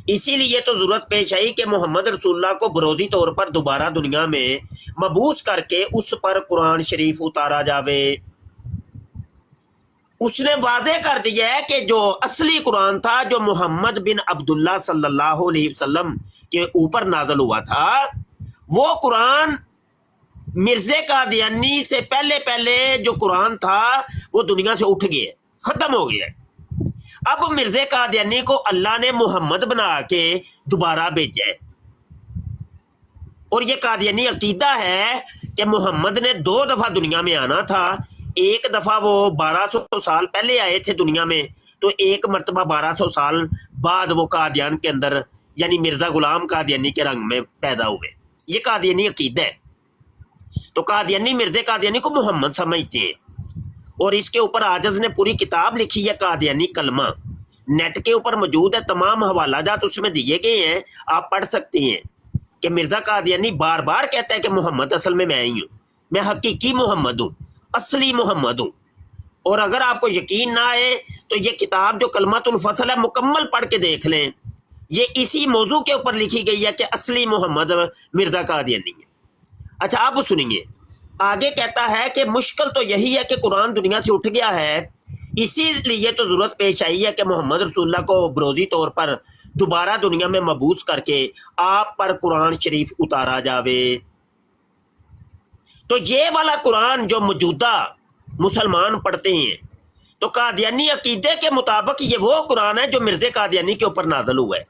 اسی لیے تو ضرورت پیش آئی کہ محمد رسول اللہ کو بروزی طور پر دوبارہ دنیا میں مبعوث کر کے اس پر قرآن شریف اتارا جاوے۔ اس نے واضح کر دیا ہے کہ جو اصلی قرآن تھا جو محمد بن عبداللہ صلی اللہ علیہ وسلم کے اوپر نازل ہوا تھا، وہ قرآن مرزا قادیانی سے پہلے جو قرآن تھا وہ دنیا سے اٹھ گیا، ختم ہو گیا۔ اب مرزا قادیانی کو اللہ نے محمد بنا کے دوبارہ بھیجا ہے، اور یہ قادیانی عقیدہ ہے کہ محمد نے 2 دفعہ دنیا میں آنا تھا۔ ایک دفعہ وہ 1200 سال پہلے آئے تھے دنیا میں، تو ایک مرتبہ 1200 سال بعد وہ قادیان کے اندر یعنی مرزا غلام قادیانی کے رنگ میں پیدا ہوئے۔ یہ قادیانی عقیدہ ہے۔ تو قادیانی مرزا قادیانی کو محمد سمجھتے ہیں، اور اس کے اوپر عاجز نے پوری کتاب لکھی ہے قادیانی کلمہ، نیٹ کے اوپر موجود ہے، تمام حوالہ جات اس میں دیے گئے ہیں، آپ پڑھ سکتے ہیں کہ مرزا قادیانی بار بار کہتا ہے کہ محمد اصل میں ہی ہوں، میں حقیقی محمد ہوں، اصلی محمد ہوں۔ اور اگر آپ کو یقین نہ آئے تو یہ کتاب جو کلمۃ الفصل ہے مکمل پڑھ کے دیکھ لیں، یہ اسی موضوع کے اوپر لکھی گئی ہے کہ اصلی محمد مرزا قادیانی ہے۔ اچھا اب سنیے، آگے کہتا ہے کہ مشکل تو یہی ہے کہ قرآن دنیا سے اٹھ گیا ہے، اسی لیے تو ضرورت پیش آئی ہے کہ محمد رسول اللہ کو بروزی طور پر دوبارہ دنیا میں مبعوث کر کے آپ پر قرآن شریف اتارا جاوے۔ تو یہ والا قرآن جو موجودہ مسلمان پڑھتے ہیں، تو قادیانی عقیدے کے مطابق یہ وہ قرآن ہے جو مرزا قادیانی کے اوپر نازل ہوا ہے۔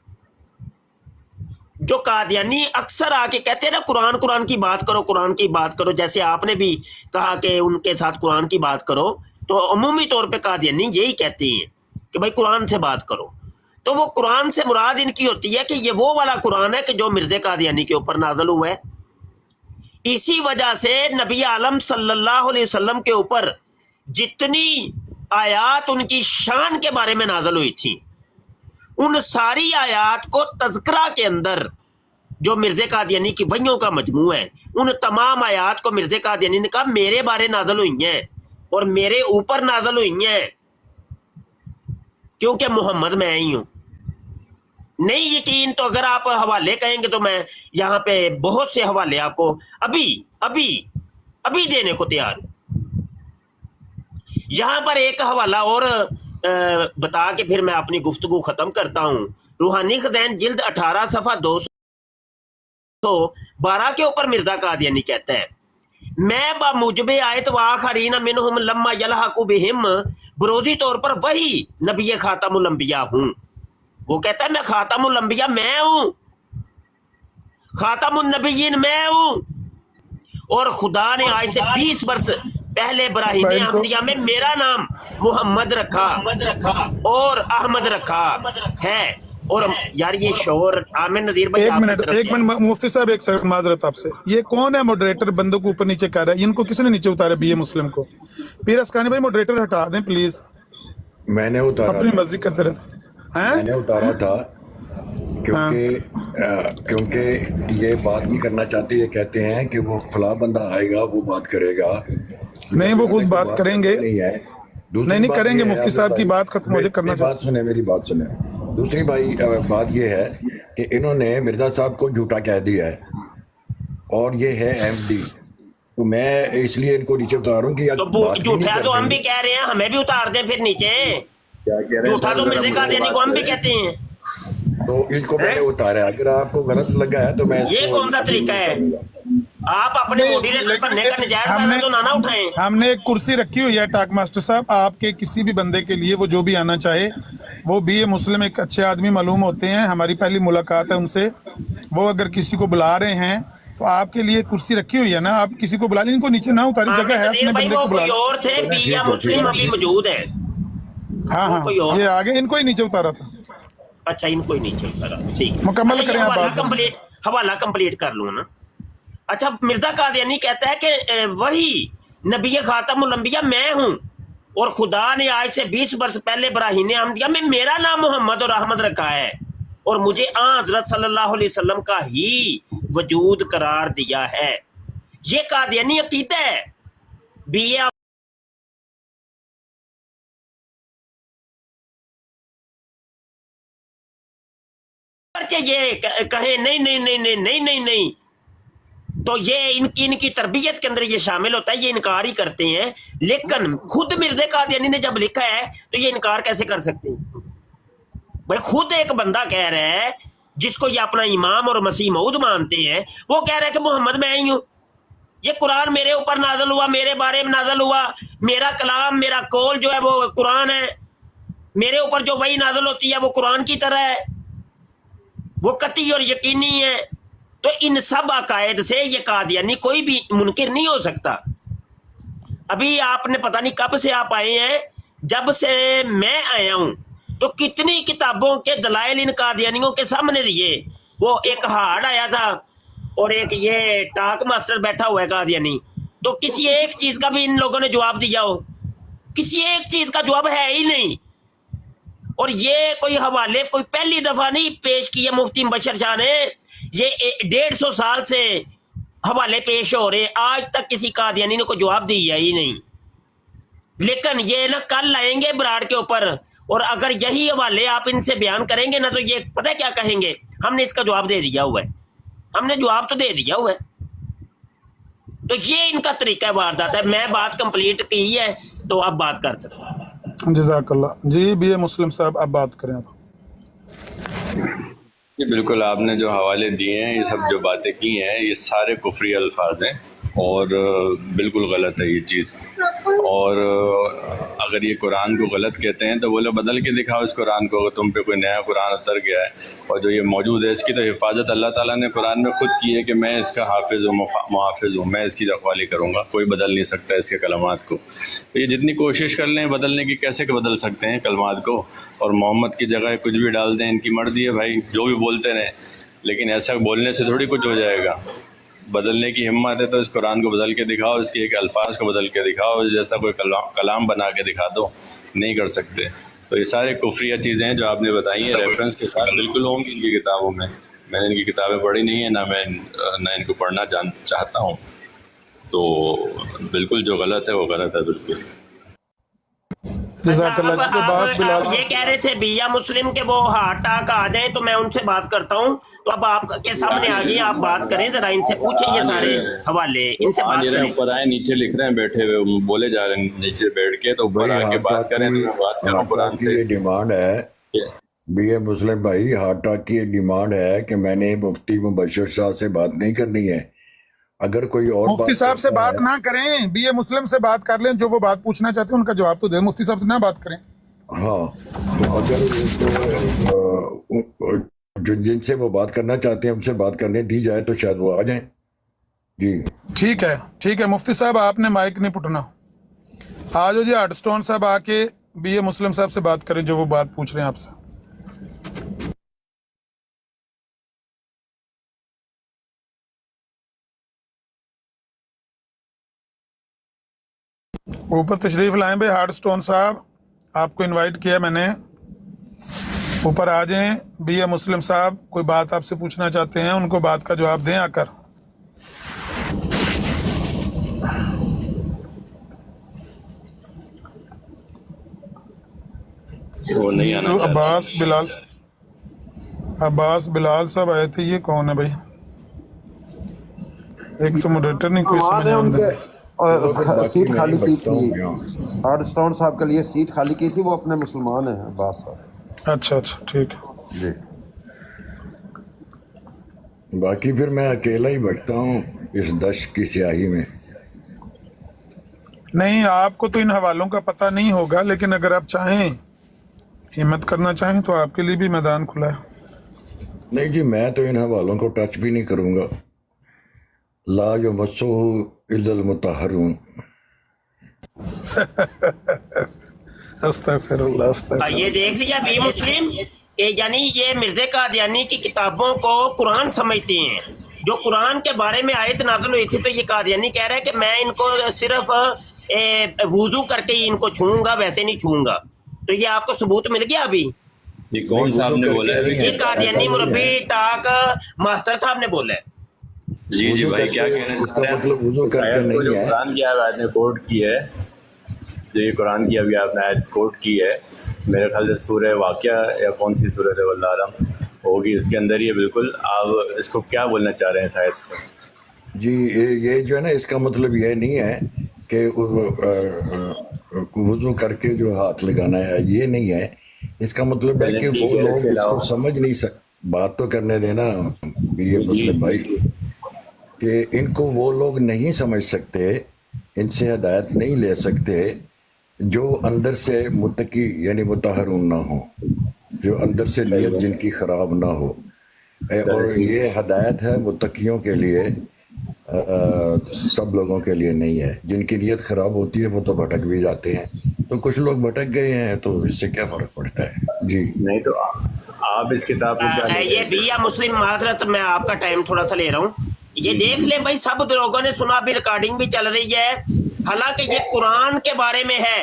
جو قادیانی اکثر آ کے کہتے ہیں نا قرآن کی بات کرو، قرآن کی بات کرو، جیسے آپ نے بھی کہا کہ ان کے ساتھ قرآن کی بات کرو، تو عمومی طور پہ قادیانی یہی کہتے ہیں کہ بھائی قرآن سے بات کرو۔ تو وہ قرآن سے مراد ان کی ہوتی ہے کہ یہ وہ والا قرآن ہے کہ جو مرزا قادیانی کے اوپر نازل ہوا ہے۔ اسی وجہ سے نبی عالم صلی اللہ علیہ وسلم کے اوپر جتنی آیات ان کی شان کے بارے میں نازل ہوئی تھی، ان ساری آیات کو تذکرہ کے اندر جو مرزا قادیانی کی وحیوں کا مجموعہ ہے، ان تمام آیات کو مرزا قادیانی نے کہا میرے بارے نازل ہوئی ہیں اور میرے اوپر نازل ہوئی ہیں، کیونکہ محمد میں ہی ہوں۔ نہیں یقین تو اگر آپ حوالے کہیں گے تو میں یہاں پہ بہت سے حوالے آپ کو ابھی دینے کو تیار ہوں۔ یہاں پر ایک حوالہ اور بتا کے پھر میں اپنی گفتگو ختم کرتا ہوں۔ روحانی خزائن جلد 18 صفحہ 212 کے اوپر مرزا قادیانی کہتا ہے میں بموجب آیت وآخرین منہم لما یلحق بہم بروزی طور پر وہی نبی خاتم الانبیاء ہوں۔ وہ کہتا ہے میں خاتم الانبیاء میں ہوں، خاتم النبیین میں ہوں، اور خدا نے آج سے 20 برس پہلے براہیم احمدیہ میں میرا نام محمد رکھا اور احمد رکھا ہے۔ اور یار یہ شور عامر نذیر بھائی ایک منٹ مفتی صاحب ایک سیکنڈ معذرت آپ سے، یہ کون ہے موڈریٹر بندوں کو اوپر نیچے کر رہا ہے؟ ان کو کس نے نیچے اتارا؟ بی اے مسلم کو پیر اسکانی بھائی موڈریٹر ہٹا دیں پلیز، میں نے اتارا، اپنی مرضی کرتے رہتے۔ मैंने हैं? उतारा था क्योंकि ये बात नहीं करना चाहते, ये कहते हैं कि वो फला बंदा आएगा वो बात करेगा, नहीं वो खुद बात करेंगे, नहीं है। दूसरी नहीं बात करेंगे, ये है, मुफ्ती साहब की बात खत्म हो जाए, करना मेरी बात सुने, मेरी बात सुने। दूसरी बात ये है कि इन्होंने मिर्जा साहब को झूठा कह दिया है और ये है एमडी, तो मैं इसलिए इनको नीचे उतार रहा हूँ कि तो झूठा तो हम भी कह रहे हैं, हमें भी उतार दें फिर नीचे। क्या कह रहे हैं? झूठा तो मिर्जा कादियानी को हम भी कहते हैं, तो इनको मैंने उतारा। अगर आपको गलत लगा है तो मैं ये कौन सा तरीका है? आप अपने मोटिवेटर बनने का नजायज फायदा तो ना उठाएं। हमने एक कुर्सी रखी हुई है टाक मास्टर साहब, आपके किसी भी बंदे के लिए, वो जो भी आना चाहे, वो भी ये मुस्लिम एक अच्छे आदमी मालूम होते हैं, हमारी पहली मुलाकात है उनसे, वो अगर किसी को बुला रहे हैं तो आपके लिए कुर्सी रखी हुई है ना, आप किसी को बुला लें, इनको नीचे ना उतारी, जगह है अपने बंदे को बुला। कोई और थे, बिया मुस्लिम अभी मौजूद है। हाँ, ये आगे इनको ही नीचे उतारा था। अच्छा, इनको ही नीचे उतारा, ठीक। मुकम्मल करें आप, हवाला कंप्लीट कर लूँ ना। अच्छा, मिर्जा कादियानी कहता है कि वही नबी खातमुल अंबिया मैं हूँ और खुदा ने आज से 20 वर्ष पहले इब्राहीम अहमदिया में मेरा नाम मोहम्मद और अहमद रखा है और मुझे हज़रत सल्लल्लाहु अलैहि वसल्लम का ही वजूद करार दिया है। ये कादियानी अकीदा है। बीए ये कहे नहीं नहीं नहीं नहीं नहीं नहीं नहीं, तो ये इनकी तरबियत के अंदर ये शामिल होता है, ये इनकार ही करते हैं। लेकिन खुद मिर्जा कादियानी ने जब लिखा है तो ये इनकार कैसे कर सकते हैं भाई? खुद एक बंदा कह रहा है जिसको ये अपना इमाम और मसीह मऊद मानते हैं, वो कह रहा है कि मोहम्मद मैं ही हूँ, ये कुरान मेरे ऊपर नाज़िल हुआ, मेरे बारे में नाज़िल हुआ, मेरा कलाम, मेरा कौल जो है वो कुरान है, मेरे ऊपर जो वही नाज़िल होती है वो कुरान की तरह है, वो कतई और यकीनी है। तो इन सब अकायद से ये कादियानी कोई भी मुनकिर नहीं हो सकता। अभी आपने पता नहीं कब से आप आए हैं, जब से मैं आया हूं तो कितनी किताबों के दलाइल इन कादियानियों के सामने दिए। वो एक हार्ड आया था और एक ये टाक मास्टर बैठा हुआ है कादियानी, तो किसी एक चीज का भी इन लोगों ने जवाब दिया हो? किसी एक चीज का जवाब है ही नहीं। और ये कोई हवाले कोई पहली दफा नहीं पेश किए मुफ्ती मुबशर शाह ने, ये 150 साल से हवाले पेश हो रहे, आज तक किसी कादियानी ने कोई जवाब दिया ही नहीं। लेकिन ये ना कल लाएंगे बराड़ के ऊपर, और अगर यही हवाले आप इनसे बयान करेंगे ना तो ये पता है क्या कहेंगे, हमने इसका जवाब दे दिया हुआ है, हमने जवाब तो दे दिया हुआ है। तो ये इनका तरीका वारदात है। मैं बात कंप्लीट की है तो आप बात कर सकते हैं। जज़ाकल्लाह जी। बीए मुस्लिम साहब आप बात करें। जी बिल्कुल, आपने जो हवाले दिए हैं, ये सब जो बातें की हैं, ये सारे कुफरी अल्फाज हैं और बिल्कुल गलत है ये चीज़। और अगर ये कुरान को गलत कहते हैं तो बोले बदल के दिखाओ इस कुरान को, तुम पे कोई नया कुरान उतर गया है। और जो ये मौजूद है इसकी तो हिफाजत अल्लाह ताला ने कुरान में खुद की है कि मैं इसका हाफिज़ हूँ, मुहाफिज़ हूँ, मैं इसकी रखवाली करूँगा, कोई बदल नहीं सकता इसके कलमात को। तो ये जितनी कोशिश कर लें बदलने की, कैसे बदल सकते हैं कलमात को? और मोहम्मद की जगह कुछ भी डाल दें, इनकी मर्ज़ी है भाई, जो भी बोलते रहें, लेकिन ऐसा बोलने से थोड़ी कुछ हो जाएगा। बदलने की हिम्मत है तो इस कुरान को बदल के दिखाओ, इसके एक अल्फाज को बदल के दिखाओ, जैसा कोई कलाम बना के दिखा दो, नहीं कर सकते। तो ये सारे कुफरिया चीज़ें हैं जो आपने बताई हैं, रेफरेंस के साथ बिल्कुल होंगी इनकी किताबों में। मैंने इनकी किताबें पढ़ी नहीं है, ना इनको पढ़ना चाहता हूँ। तो बिल्कुल जो गलत है वो गलत है बिल्कुल। आप ये कह रहे थे बिया मुस्लिम के वो हाटाक आ जाए तो मैं उनसे बात करता हूँ, तो अब आपके सामने आ गई, आप बात करें जरा, इनसे पूछें ये सारे हवाले, इनसे बात करें। ऊपर आए, नीचे लिख रहे हैं बैठे हुए, बोले जा रहे हैं नीचे बैठ के, तो ऊपर आके बात करें, तो बात करो कुरान से। ये डिमांड है बीए मुस्लिम भाई, हाटाक की डिमांड है कि मैंने मुफ्ती मुबशर साहब से बात नहीं करनी है। अगर कोई और मुफ्ती साहब से बात ना करें, बीए मुस्लिम से बात कर लें, जो वो बात पूछना चाहते हैं उनका जवाब तो दे, मुफ्ती साहब से ना बात करें। हाँ, तो अगर जिनसे वो बात करना चाहते हैं उनसे बात करने दी जाए तो शायद वो आ जाएं। जी ठीक है मुफ्ती साहब, आपने माइक नहीं पुटना, आ जाओ जी। हार्टस्टोन साहब आके बीए मुस्लिम साहब से बात करें, जो वो बात पूछ रहे हैं आपसे। ऊपर तशरीफ लाएं भाई। हार्टस्टोन साहब, आपको इनवाइट किया मैंने, اوپر آ جائیں بی اے مسلم صاحب, کوئی بات آپ سے پوچھنا چاہتے ہیں, ان کو بات کا جواب دیں آ کر. وہ نہیں آنا جو چاہتے. عباس بلال صاحب آئے تھے, یہ کون ہے بھائی؟ ایک تو مڈریٹر نہیں کوئی سمجھ ان آمدہ. کے اور سیٹ خالی کی تھی, ہارڈ اسٹون صاحب کے لیے سیٹ خالی کی تھی, وہ اپنے مسلمان ہیں عباس صاحب. اچھا ٹھیک ہے جی. باقی پھر میں اکیلا ہی بیٹھتا ہوں اس دشت کی سیاہی میں. نہیں, آپ کو تو ان حوالوں کا پتہ نہیں ہوگا, لیکن اگر آپ چاہیں ہمت کرنا چاہیں تو آپ کے لیے بھی میدان کھلا ہے. نہیں جی, میں تو ان حوالوں کو ٹچ بھی نہیں کروں گا. لا یمسہ الا المطہرون. استغفر اللہ. یہ دیکھ لیا بھی مسلم, یعنی یہ مرزا قادیانی کی کتابوں کو قرآن سمجھتے ہیں. جو قرآن کے بارے میں آیت نازل ہوئی تھی تو یہ قادیانی کہہ رہا ہے کہ میں ان کو صرف وضو کر کے ہی ان کو چھوؤں گا, ویسے نہیں چھوؤں گا. تو یہ آپ کو ثبوت مل گیا ابھی؟ یہ کون صاحب نے بولا ہے؟ یہ قادیانی مربی ٹاک ماسٹر صاحب نے بولا ہے. جی بھائی کیا کہہ رہے ہیں؟ اس کا مطلب وضو کر کے نہیں ہے. قرآن کی آیت نے کوٹ کی ہے, جو یہ قرآن کی ابھی آپ نے آیت کوٹ کی ہے, میرے خیال سے سورہ واقعہ یا کون سی سورہ ہے واللہ عالم ہوگی, اس کے اندر یہ بالکل. آپ اس کو کیا بولنا چاہ رہے ہیں اس آیت کو؟ جی یہ جو ہے نا, اس کا مطلب یہ نہیں ہے کہ وضو کر کے جو ہاتھ لگانا ہے, یہ نہیں ہے. اس کا مطلب ہے کہ وہ لوگ اس کو سمجھ نہیں بات تو کرنے دینا یہ مسلم بھائی, کہ ان کو وہ لوگ نہیں سمجھ سکتے, ان سے ہدایت نہیں لے سکتے جو اندر سے متقی یعنی مطہرون نہ ہو, جو اندر سے نیت جن کی خراب نہ ہو. اور یہ ہدایت ہے متقیوں کے لیے, سب لوگوں کے لیے نہیں ہے. جن کی نیت خراب ہوتی ہے وہ تو بھٹک بھی جاتے ہیں. تو کچھ لوگ بھٹک گئے ہیں تو اس سے کیا فرق پڑتا ہے. جی نہیں تو آپ اس کتاب کو کیا یہ بھی یا مسلم, معذرت میں آپ کا ٹائم تھوڑا سا لے رہا ہوں. یہ دیکھ لیں بھائی, سب لوگوں نے سنا, بھی ریکارڈنگ بھی چل رہی ہے, حالانکہ یہ قرآن کے بارے میں ہے.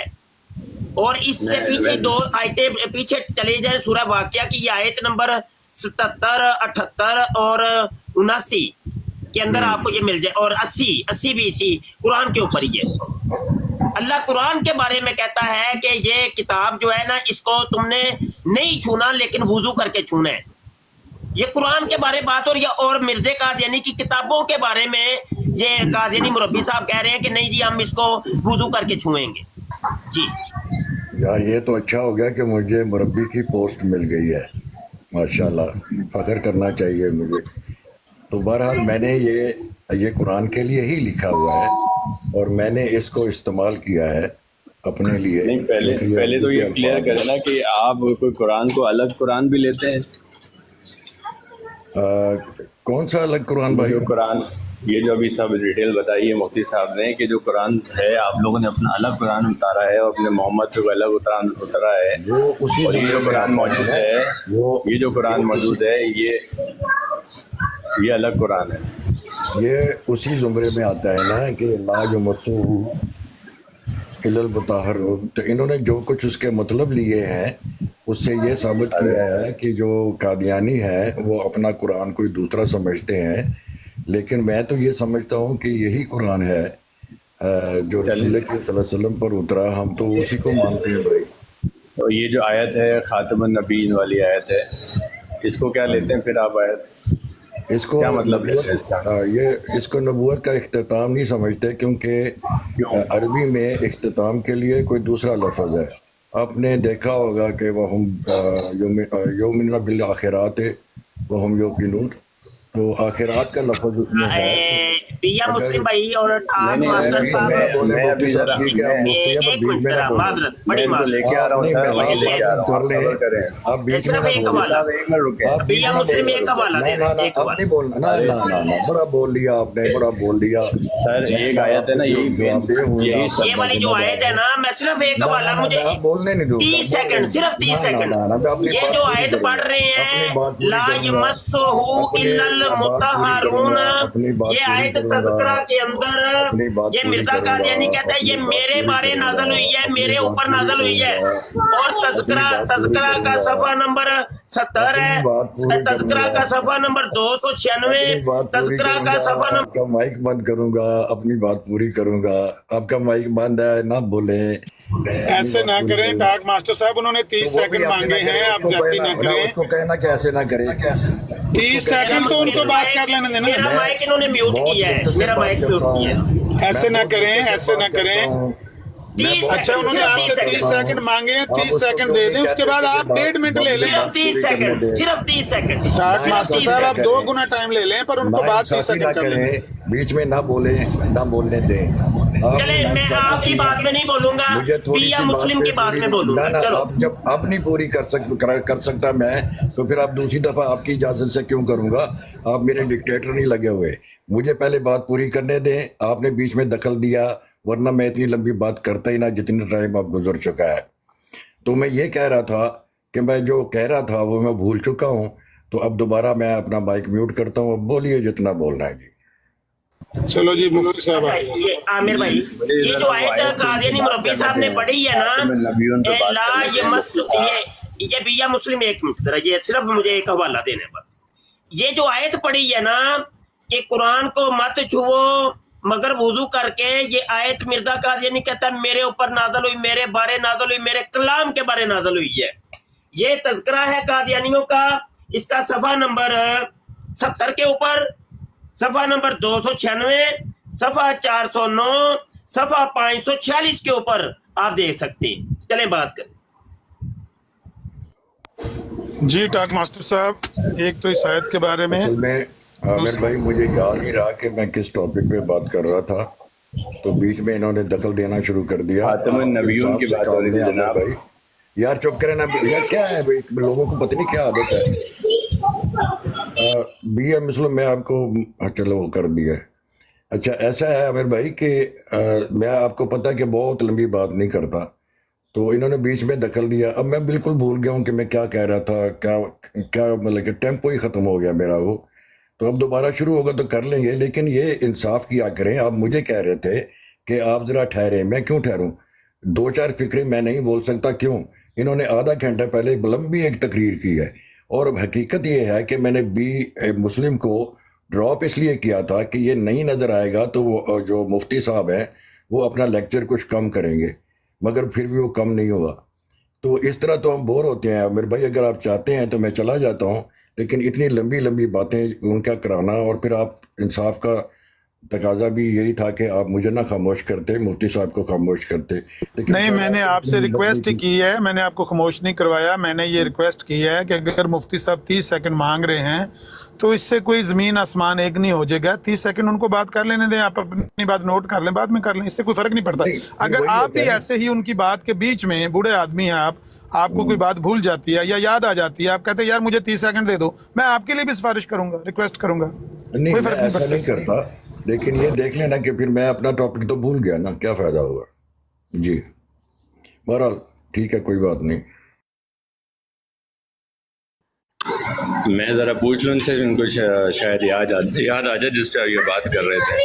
اور اس سے پیچھے 2 آیتیں پیچھے چلے جائیں, سورہ واقعہ کی یہ آیت نمبر 77, 78 اور 79 کے اندر آپ کو یہ مل جائے, اور 80 بھی اسی قرآن کے اوپر ہی ہے. اللہ قرآن کے بارے میں کہتا ہے کہ یہ کتاب جو ہے نا, اس کو تم نے نہیں چھونا لیکن وضو کر کے چھونا ہے. یہ قرآن کے بارے بات. اور مرزا قادیانی کی کتابوں کے بارے میں یہ قادیانی مربی صاحب کہہ رہے ہیں کہ نہیں جی ہم اس کو وضو کر کے چھوئیں گے. جی یار, یہ تو اچھا ہو گیا کہ مجھے مربی کی پوسٹ مل گئی ہے, ماشاءاللہ, فخر کرنا چاہیے مجھے. تو بہرحال میں نے یہ قرآن کے لیے ہی لکھا ہوا ہے, اور میں نے اس کو استعمال کیا ہے اپنے لیے. نہیں, پہلے تو یہ کلیئر کریں نا کہ آپ کوئی قرآن کو الگ قرآن بھی لیتے ہیں. کون سا الگ قرآن بھائی؟ جو قرآن, یہ جو ابھی سب ڈیٹیل بتائی ہے مفتی صاحب نے, کہ جو قرآن ہے آپ لوگوں نے اپنا الگ قرآن اتارا ہے, اور اپنے محمد کو الگ اتارا ہے. اور یہ جو قرآن موجود ہے, یہ جو قرآن موجود ہے, یہ الگ قرآن ہے. یہ اسی زمرے میں آتا ہے نا کہ لا یمسہ الا المطہرون. تو انہوں نے جو کچھ اس کے مطلب لیے ہیں, اس سے یہ ثابت کیا ہے کہ جو قادیانی ہے وہ اپنا قرآن کوئی دوسرا سمجھتے ہیں. لیکن میں تو یہ سمجھتا ہوں کہ یہی قرآن ہے جو رسول اللہ صلی اللہ علیہ وسلم پر اترا, ہم تو اسی کو مانتے ہیں بھائی. تو یہ جو آیت ہے خاتم النبیین والی آیت ہے, اس کو کیا لیتے ہیں پھر آپ آیت؟ اس کو کیا مطلب ہے اس کو نبوت کا اختتام نہیں سمجھتے, کیونکہ عربی میں اختتام کے لیے کوئی دوسرا لفظ ہے. آپ نے دیکھا ہوگا کہ وہ ہم یومنا بالآخرات وہ ہم یوقنون, تو آخرات کا لفظ اس میں ہے. پیا مسلم بھائی اور ماسٹر صاحب, ایک منٹ ذرا معذرت, بڑی صرف ایک حوالہ, پیا مسلم ایک حوالہ دے رہے ہیں, ایک حوالہ. بڑا بول لیا آپ نے, بڑا بول لیا سر. ایک آیت ہے نا, یہ والی جو آیت ہے نا, میں صرف ایک حوالہ, مجھے بولنے نہیں دوں 30 سیکنڈ, صرف 30 سیکنڈ. یہ جو آیت پڑھ رہے ہیں لا یمسہ الا المطہرون, یہ آیت तज़किरा के अंदर ये मिर्जा कादियानी कहता है ये मेरे बारे नाज़िल हुई है, मेरे ऊपर नाज़िल हुई है। और तज़किरा का सफ़ा नंबर 70 है, तज़किरा का सफ़ा नंबर 296, तज़किरा का सफ़ा नंबर। आपका माइक बंद करूंगा, अपनी बात पूरी करूंगा। आपका माइक बंद है, ना बोले। ऐसे ना करें टाक मास्टर साहब, उन्होंने 30 सेकंड मांगे हैं, आप जाती ना करें। उसको कहना कि ऐसे ना करें, 30 सेकंड तो उनको बात कर लेने देना। मेरा माइक इन्होंने म्यूट किया है, मेरा माइक म्यूट किया है। ऐसे ना करें, ऐसे ना करें। अच्छा, उन्होंने आपसे 30 सेकंड मांगे हैं, 30 सेकंड दे दें, उसके बाद आप 1.5 मिनट ले लें। सिर्फ 30 सेकंड, सिर्फ 30 सेकंड। टाक मास्टर साहब, आप 2 गुना टाइम ले लें, पर उनको बात 30 सेकंड कर लें। बीच में ना बोले, ना बोलने दें। चले, मैं आपकी बात में नहीं बोलूंगा, पिया मुस्लिम की बात में बोलूंगा। चलो, आप जब आप नहीं पूरी कर सकता मैं, तो फिर आप दूसरी दफा आपकी इजाजत से क्यों करूंगा? आप मेरे डिक्टेटर नहीं लगे हुए, मुझे पहले बात पूरी करने दें। आपने बीच में दखल दिया, वरना मैं इतनी लंबी बात करता ही ना जितनी टाइम अब गुजर चुका है। तो मैं ये कह रहा था कि मैं जो कह रहा था वो मैं भूल चुका हूँ, तो अब दोबारा मैं अपना माइक म्यूट करता हूँ। अब बोलिए जितना बोलना है जी। चलो जी मुफ्ती साहब। अच्छा, ये आमिर भाई, ये जो आयत कादियानी मुरब्बी साहब ने पढ़ी है ना, ला ये मस ये बिया मुस्लिम, एक मिनट जरा, ये सिर्फ मुझे एक हवाला देने पर। ये जो आयत पढ़ी है ना कि कुरान को मत छुओ मगर वुजू करके, ये आयत मिर्जा कादियानी कहता है मेरे ऊपर नाज़िल हुई, मेरे बारे नाज़िल हुई, मेरे कलाम के बारे नाज़िल हुई है। ये तज़किरा है कादियानियों का, इसका सफ़ा नंबर 70 के ऊपर, सफ़ा नंबर 296, सफ़ा 409, सफ़ा 546 के ऊपर आप देख सकते हैं। चलें बात करें जी टाक मास्टर साहब। एक तो इस आयत के बारे में आमिर भाई, मुझे याद नहीं रहा कि मैं किस टॉपिक पे बात कर रहा था, तो बीच में इन्होंने दखल देना शुरू कर दिया। नबियों की बात हो रही थी जनाब। भाई यार चुप करें ना यार, क्या है भाई, लोगों को पता नहीं क्या आदत है। बी एम मुस्लिम मैं आपको चलो वो कर दिया। अच्छा ऐसा है आमिर भाई कि मैं आपको पता है कि बहुत लंबी बात नहीं करता, तो इन्होंने बीच में दखल दिया। अब मैं बिल्कुल भूल गया हूँ कि मैं क्या कह रहा था, क्या मतलब कि टेम्पो ही ख़त्म हो गया मेरा वो। तो अब दोबारा शुरू होगा तो कर लेंगे, लेकिन ये इंसाफ किया करें। आप मुझे कह रहे थे कि आप ज़रा ठहरे, मैं क्यों ठहरूं? 2-4 फिक्रे मैं नहीं बोल सकता, क्यों? इन्होंने आधा घंटा पहले लंबी एक तकरीर की है, और अब हकीकत ये है कि मैंने बी मुस्लिम को ड्रॉप इसलिए किया था कि ये नहीं नज़र आएगा तो वो जो मुफ्ती साहब हैं वो अपना लेक्चर कुछ कम करेंगे, मगर फिर भी वो कम नहीं हुआ। तो इस तरह तो हम बोर होते हैं। मेरे भाई अगर आप चाहते हैं तो मैं चला जाता हूँ, लेकिन इतनी लंबी लंबी बातें उनका कराना, और फिर आप इंसाफ का तकाजा भी यही था कि आप मुझे ना खामोश करते, मुफ्ती साहब को खामोश करते। नहीं, मैंने आपसे रिक्वेस्ट की है, मैंने आपको खामोश नहीं करवाया। मैंने ये रिक्वेस्ट की है कि अगर मुफ्ती साहब 30 सेकंड मांग रहे हैं तो इससे कोई ज़मीन आसमान एक नहीं हो जाएगा। 30 सेकंड उनको बात कर लेने दें, आप अपनी बात नोट कर लें, बाद में कर लें, इससे कोई फर्क नहीं पड़ता। अगर आप भी ऐसे ही उनकी बात के बीच में, बूढ़े आदमी हैं आपको कोई बात भूल जाती है या याद आ जाती है, आप कहते हैं यार मुझे 30 सेकंड दे दो, मैं आपके लिए भी सिफारिश करूंगा, रिक्वेस्ट करूंगा, नहीं, कोई फर्क मैं ऐसा नहीं करता। लेकिन ये देख लेना कि फिर मैं अपना टॉपिक तो भूल गया ना, क्या फायदा होगा जी। बहरहाल ठीक है, कोई बात नहीं। मैं ज़रा पूछ लूँ उनसे, उनको शायद याद आ जाए जिस पर ये बात कर रहे थे।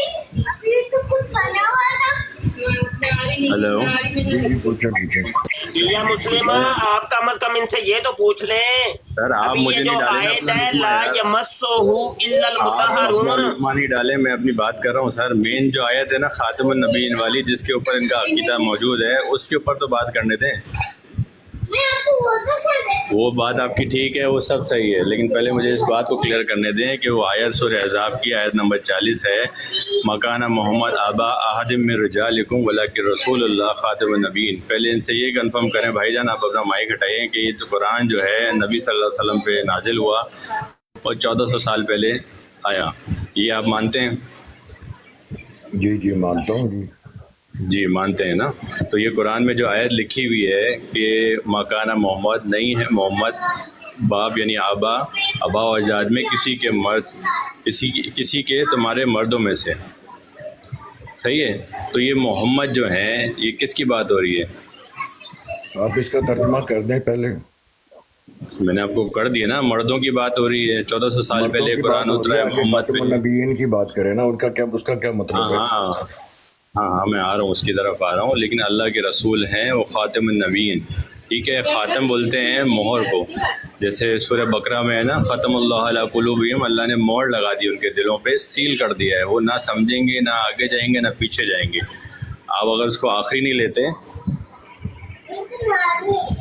हेलो जी पूछे या मुस्लिम, आप कम अज कम इनसे ये तो पूछ लें सर, आप अभी मुझे ये जो नहीं डालें, आयत है ला यमस्सुहु इल्लल मुतहहरून, नहीं डाले, मैं अपनी बात कर रहा हूँ सर। मेन जो आयत है ना खातमुन नबीय्यीन वाली, जिसके ऊपर इनका अकीदा मौजूद है, उसके ऊपर तो बात करने दें। वो बात आपकी ठीक है, वो सब सही है, लेकिन पहले मुझे इस बात को क्लियर करने दें कि वो आयत सूरह अहज़ाब की आयत नंबर 40 है, मकाना मोहम्मद आबा अहदिम मिन रिजालिकुम वलाकिन रसूलुल्लाह खातमुन नबीय्यीन। पहले इनसे ये कंफर्म करें भाईजान, आप अपना माइक हटाइए, कि ये तो कुरान जो है नबी सल्लल्लाहु अलैहि वसल्लम पे नाजिल हुआ और 1400 साल पहले आया, ये आप मानते हैं? जी जी मानता हूँ जी। जी मानते हैं ना। तो ये कुरान में जो आयत लिखी हुई है कि मकाना मोहम्मद, नहीं है मोहम्मद बाप यानी आबा और अजदाद में किसी के मर्द, किसी के तुम्हारे मर्दों में से, सही है? तो ये मोहम्मद जो हैं, ये किसकी बात हो रही है? आप इसका तर्जुमा कर दें पहले। मैंने आपको कर दिया ना, मर्दों की बात हो रही है, 1400 साल पहले कुरान उतरा है मोहम्मद पे। नबीयीन की बात करें ना, उनका क्या, उसका क्या मतलब है? हाँ, मैं आ रहा हूँ, उसकी तरफ आ रहा हूँ। लेकिन अल्लाह के रसूल हैं, वो ख़ातमुन नबीयीन, ठीक है। ख़ातम बोलते हैं मोहर को, जैसे सूरह बकरा में है ना, ख़तमल्लाहु अला क़ुलूबिहिम, अल्लाह ने मोहर लगा दी उनके दिलों पे, सील कर दिया है, वो ना समझेंगे, ना आगे जाएंगे, ना पीछे जाएंगे। आप अगर उसको आखिरी नहीं लेते,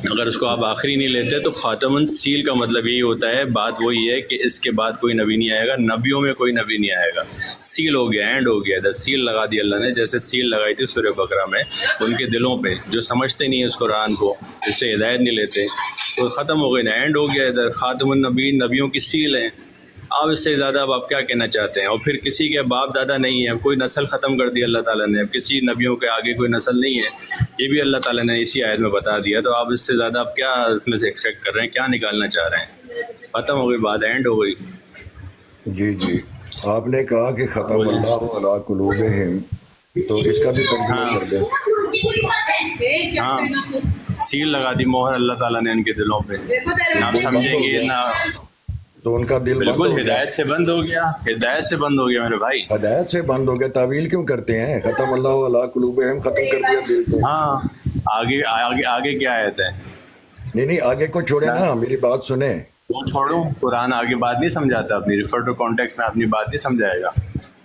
अगर उसको आप आखिरी नहीं लेते तो ख़ातमुन सील का मतलब यही होता है, बात वही है कि इसके बाद कोई नबी नहीं आएगा, नबियों में कोई नबी नहीं आएगा। सील हो गया, एंड हो गया, सील लगा दी अल्लाह ने, जैसे सील लगाई थी सूरह बकरा में उनके दिलों पे, जो समझते नहीं है उस कुरान को, जिससे हिदायत नहीं लेते, तो ख़त्म हो गई ना, एंड हो गया इधर। ख़ातमुन नबीयीन, नबियों की सील है। अब इससे ज़्यादा अब आप क्या कहना चाहते हैं? और फिर किसी के बाप दादा नहीं है, कोई नस्ल ख़त्म कर दी अल्लाह ताला ने, किसी नबियों के आगे कोई नस्ल नहीं है, ये भी अल्लाह ताला ने इसी आयत में बता दिया। तो आप इससे ज़्यादा आप क्या इसमें से एक्सपेक्ट कर रहे हैं, क्या निकालना चाह रहे हैं? ख़त्म हो गई बात, एंड हो गई। जी जी, आपने कहा कि ख़तमल्लाहु अला क़ुलूबिहिम, तो इसका भी तर्जुमा कर दें। हाँ, सील लगा दी, मोहर अल्लाह ताला ने उनके दिलों पे, ना आप समझेंगे ना, तो उनका दिल बिल्कुल हिदायत से बंद हो गया, हिदायत से बंद हो गया मेरे भाई। हिदायत से बंद हो गया, तावील क्यों करते हैं? ख़तमल्लाहु अला क़ुलूबिहिम, खत्म कर दिया दिल को। हाँ, आगे आगे आगे क्या आयत है? नहीं, आगे को छोड़े ना, मेरी बात सुने। वो छोड़ो, कुरान आगे बात नहीं समझाता, अपनी रिफर टू कॉन्टेक्स्ट में अपनी बात नहीं समझाएगा।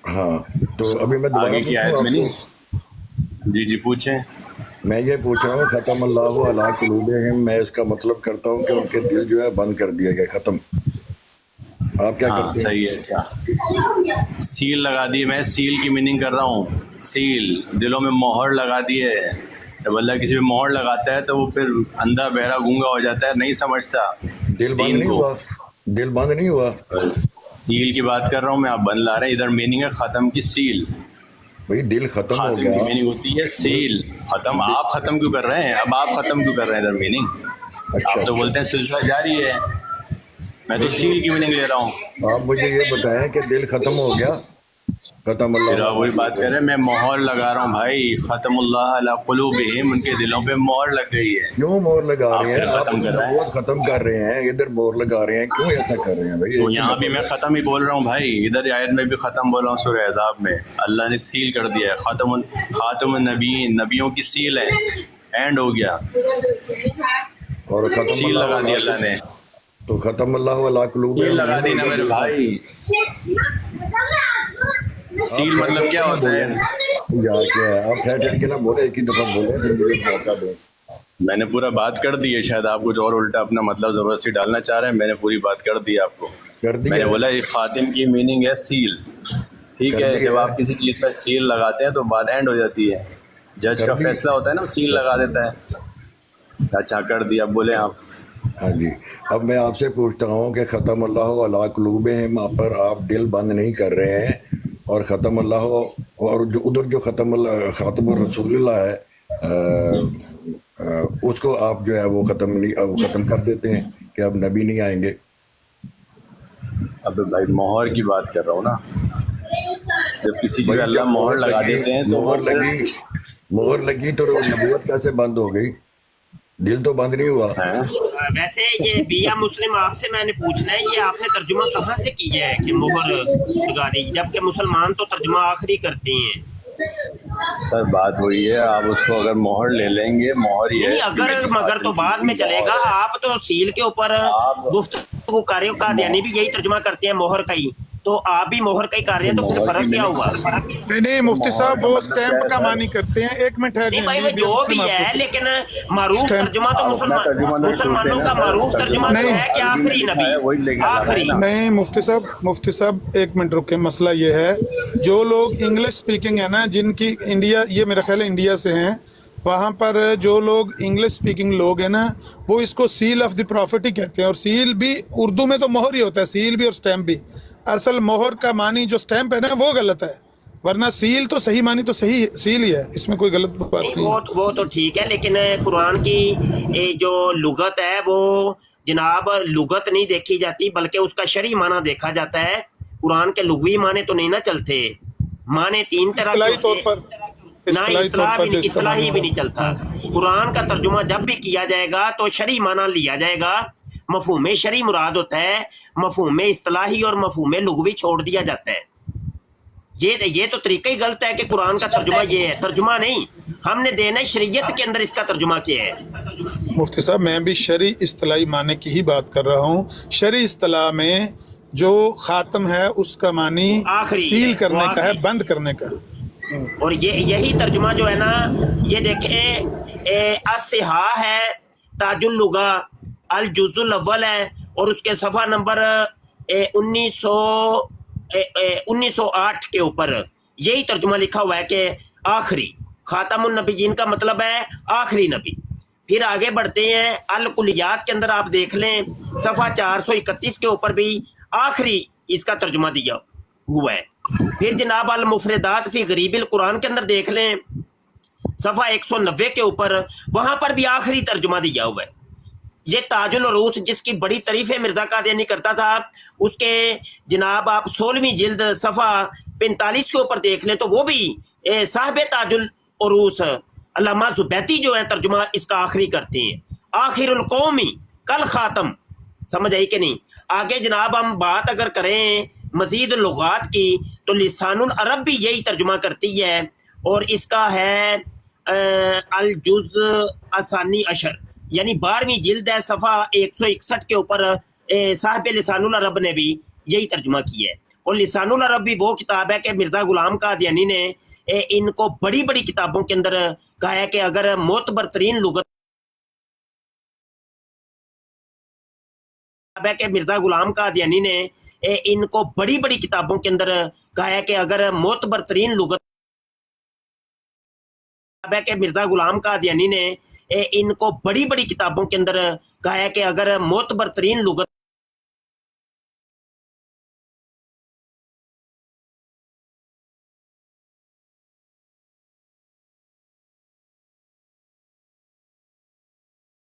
हाँ, तो अभी मैं दोबारा आगे की आयत में नहीं। जी पूछें। मैं ये पूछ रहा हूँ, ख़तमल्लाहु अला क़ुलूबिहिम, मैं इसका मतलब करता हूँ कि उनके दिल जो है बंद कर दिए गए, ख़त्म। आप क्या करते हैं? सही है, क्या सील लगा दी? मैं सील की मीनिंग कर रहा हूँ, सील, दिलों में मोहर लगा दी है। जब अल्लाह किसी पे मोहर लगाता है तो वो फिर अंधा बहरा गूंगा हो जाता है, नहीं समझता। दिल बंद नहीं हुआ, दिल बंद नहीं हुआ। सील की बात कर रहा हूँ मैं, आप बंद ला रहे हैं। इधर मीनिंग है ख़त्म की, सील। भाई दिल खत्म हो गया, की मीनिंग होती है सील, खत्म। आप खत्म क्यों कर रहे हैं? अब आप खत्म क्यों कर रहे हैं इधर मीनिंग? आप तो बोलते हैं सिलसिला जारी है, मैं तो सील की मीनिंग ले रहा हूँ। आप मुझे ये बताएं कि दिल खत्म हो गया, खत्म अल्लाह, वही बात कर रहे हैं, मैं मोहर लगा रहा हूँ भाई। ख़तमुल्लाह अला क़ुलूबिहिम, उनके दिलों पे मोहर लग गई है। क्यों मोहर लगा रहे हैं? आप बहुत खत्म कर रहे हैं, इधर मोहर लगा रहे हैं, क्यों ऐसा कर रहे हैं भाई? तो यहाँ भी मैं ख़त्म ही बोल रहा हूँ भाई, इधर आयत में भी ख़त्म बोल रहा हूँ। सूरह अहज़ाब में अल्लाह ने सील कर दिया है, ख़ातमुन नबीयीन, नबियों की सील है, एंड हो गया, और सील लगा दी अल्लाह ने। तो ख़तमल्लाहु अला क़ुलूबिहिम लगा दी ना मेरे भाई। सील मतलब क्या होता है यार? क्या है, आप ठहर के ना बोले, एक ही दफ़ा बोले, फिर मुझे मौका दें। मैंने पूरा बात कर दी है, शायद आप कुछ और उल्टा अपना मतलब ज़बरदस्ती डालना चाह रहे हैं। मैंने पूरी बात कर दी आपको, कर दी। मैंने बोला ये ख़ातिम की मीनिंग है सील, ठीक है। जब आप किसी चीज़ पर सील लगाते हैं तो बात एंड हो जाती है। जज का फैसला होता है ना, सील लगा देता है। अच्छा, कर दिया, बोले आप। हाँ जी, अब मैं आपसे पूछता हूँ कि ख़तमल्लाहु अला क़ुलूबिहिम पर आप दिल बंद नहीं कर रहे हैं, और ख़तमल्लाहु, और जो उधर जो ख़ातमुर रसूलुल्लाह है उसको आप जो है वो ख़त्म कर देते हैं कि अब नबी नहीं आएंगे। अब भाई मोहर की बात कर रहा हूँ ना, जब किसी चीज़ अल्लाह मोहर लगा देते हैं तो मोहर लगी तो नबूवत कैसे बंद हो गई? दिल तो बंद नहीं हुआ। वैसे ये बिया मुस्लिम, आपसे मैंने पूछना है, ये आपने तर्जुमा कहाँ से किया है कि मोहर लगा दी, जबकि मुसलमान तो तर्जुमा आखिरी करते हैं? सर बात वही है, आप उसको अगर मोहर ले लेंगे, मोहर ये अगर मगर तो बाद में चलेगा। आप तो सील के ऊपर गुफ्तगू कर रहे हो, कादियानी भी यही तर्जुमा करते हैं मोहर का ही, तो आप भी मोहर का ही कर रहे हैं, तो फिर फर्क क्या हुआ? नहीं, मुफ्ती साहब वो स्टैंप का मानी करते हैं। एक मिनट नहीं भाई, वो जो भी है, लेकिन मारूफ तर्जुमा तो मुसलमानों का मारूफ तर्जुमा तो है कि आखिरी नबी, आखिरी। नहीं मुफ्ती साहब एक मिनट रुके। मसला ये है, जो लोग इंग्लिश स्पीकिंग है ना, जिनकी इंडिया, ये मेरा ख्याल है इंडिया से हैं, वहाँ पर जो लोग इंग्लिश स्पीकिंग लोग हैं ना, वो इसको सील ऑफ द प्रॉफिट ही कहते हैं। और सील भी उर्दू में तो मोहर ही होता है, सील भी और स्टैम्प भी। असल मोहर का मानी जो स्टैम्प है ना, वो गलत है, वरना सील तो सही मानी तो सही सील ही है, इसमें कोई गलत बात नहीं। वो तो ठीक है, लेकिन कुरान की जो लुगत है वो जनाब लुगत नहीं देखी जाती, बल्कि उसका शरई माना देखा जाता है। कुरान के लुगवी माने तो नहीं ना चलते, माने तीन तरह के तौर पर ना, इस्लाही भी नहीं चलता। कुरान का तर्जुमा जब भी किया जाएगा तो शरई माना लिया जाएगा, मफहूम शरी मुराद होता है, मफहूम इस्तिलाही और मफहूम लुगवी छोड़ दिया जाता है। ये तो तरीका ही गलत है कि कुरान का तर्जुमा ये है, तर्जुमा नहीं, हमने देना है शरीयत के अंदर इसका तर्जुमा क्या है। मुफ्ती साहब मैं भी शरी इस्तिलाही माने की ही बात कर रहा हूँ। शरी इस्तिलाह में जो खातम है उसका मानी आखिरी सील है, करने वो का है, आखिरी। बंद करने का। और यही तर्जुमा जो है ना, ये देखें अस्सिहा है, ताजुल लुगा अल जुजुल अव्वल है और उसके सफ़ा नंबर 1908 के ऊपर यही तर्जुमा लिखा हुआ है कि आखिरी, खातमुन नबीयीन का मतलब है आखिरी नबी। फिर आगे बढ़ते हैं, अल कुलियात के अंदर आप देख लें सफ़ा 431 के ऊपर भी आखिरी इसका तर्जुमा दिया हुआ है। फिर जनाब अल मुफरदात फी गरीबिल कुरान के अंदर देख लें सफ़ा 190 के ऊपर, वहाँ पर भी आखिरी तर्जुमा दिया हुआ है। ये ताजुल उरूस जिसकी बड़ी तारीफ़ें मिर्ज़ा कादियानी करता था, उसके जनाब आप 16वीं जिल्द सफ़ा 45 के ऊपर देख लें तो वो भी साहिब ताजुल उरूस अल्लामा ज़ुबैदी जो है तर्जुमा इसका आखिरी करते हैं, आखिरुल कौमी कल ख़ातम। समझ आई कि नहीं? आगे जनाब हम बात अगर करें मज़ीद लुगात की तो लिसानुल अरब भी यही तर्जुमा करती है और इसका है अल जुज़ असानी अशर, यानी 12वीं जिल्द है सफ़ा 161 के ऊपर साहिब लिसानुल अरब ने भी यही तर्जुमा किया है। और लिसानुल अरब भी वो किताब है कि मिर्ज़ा गुलाम कादियानी ने इनको बड़ी बड़ी किताबों के अंदर कहा है कि अगर मोतबर तरीन लुगत है कि मिर्ज़ा गुलाम कादियानी ने इनको बड़ी बड़ी किताबों के अंदर कहा है कि अगर मोतबर तरीन लुगत है कि मिर्ज़ा गुलाम कादियानी ने इनको बड़ी बड़ी किताबों के अंदर कहा है कि अगर मोतबर तरीन लुगत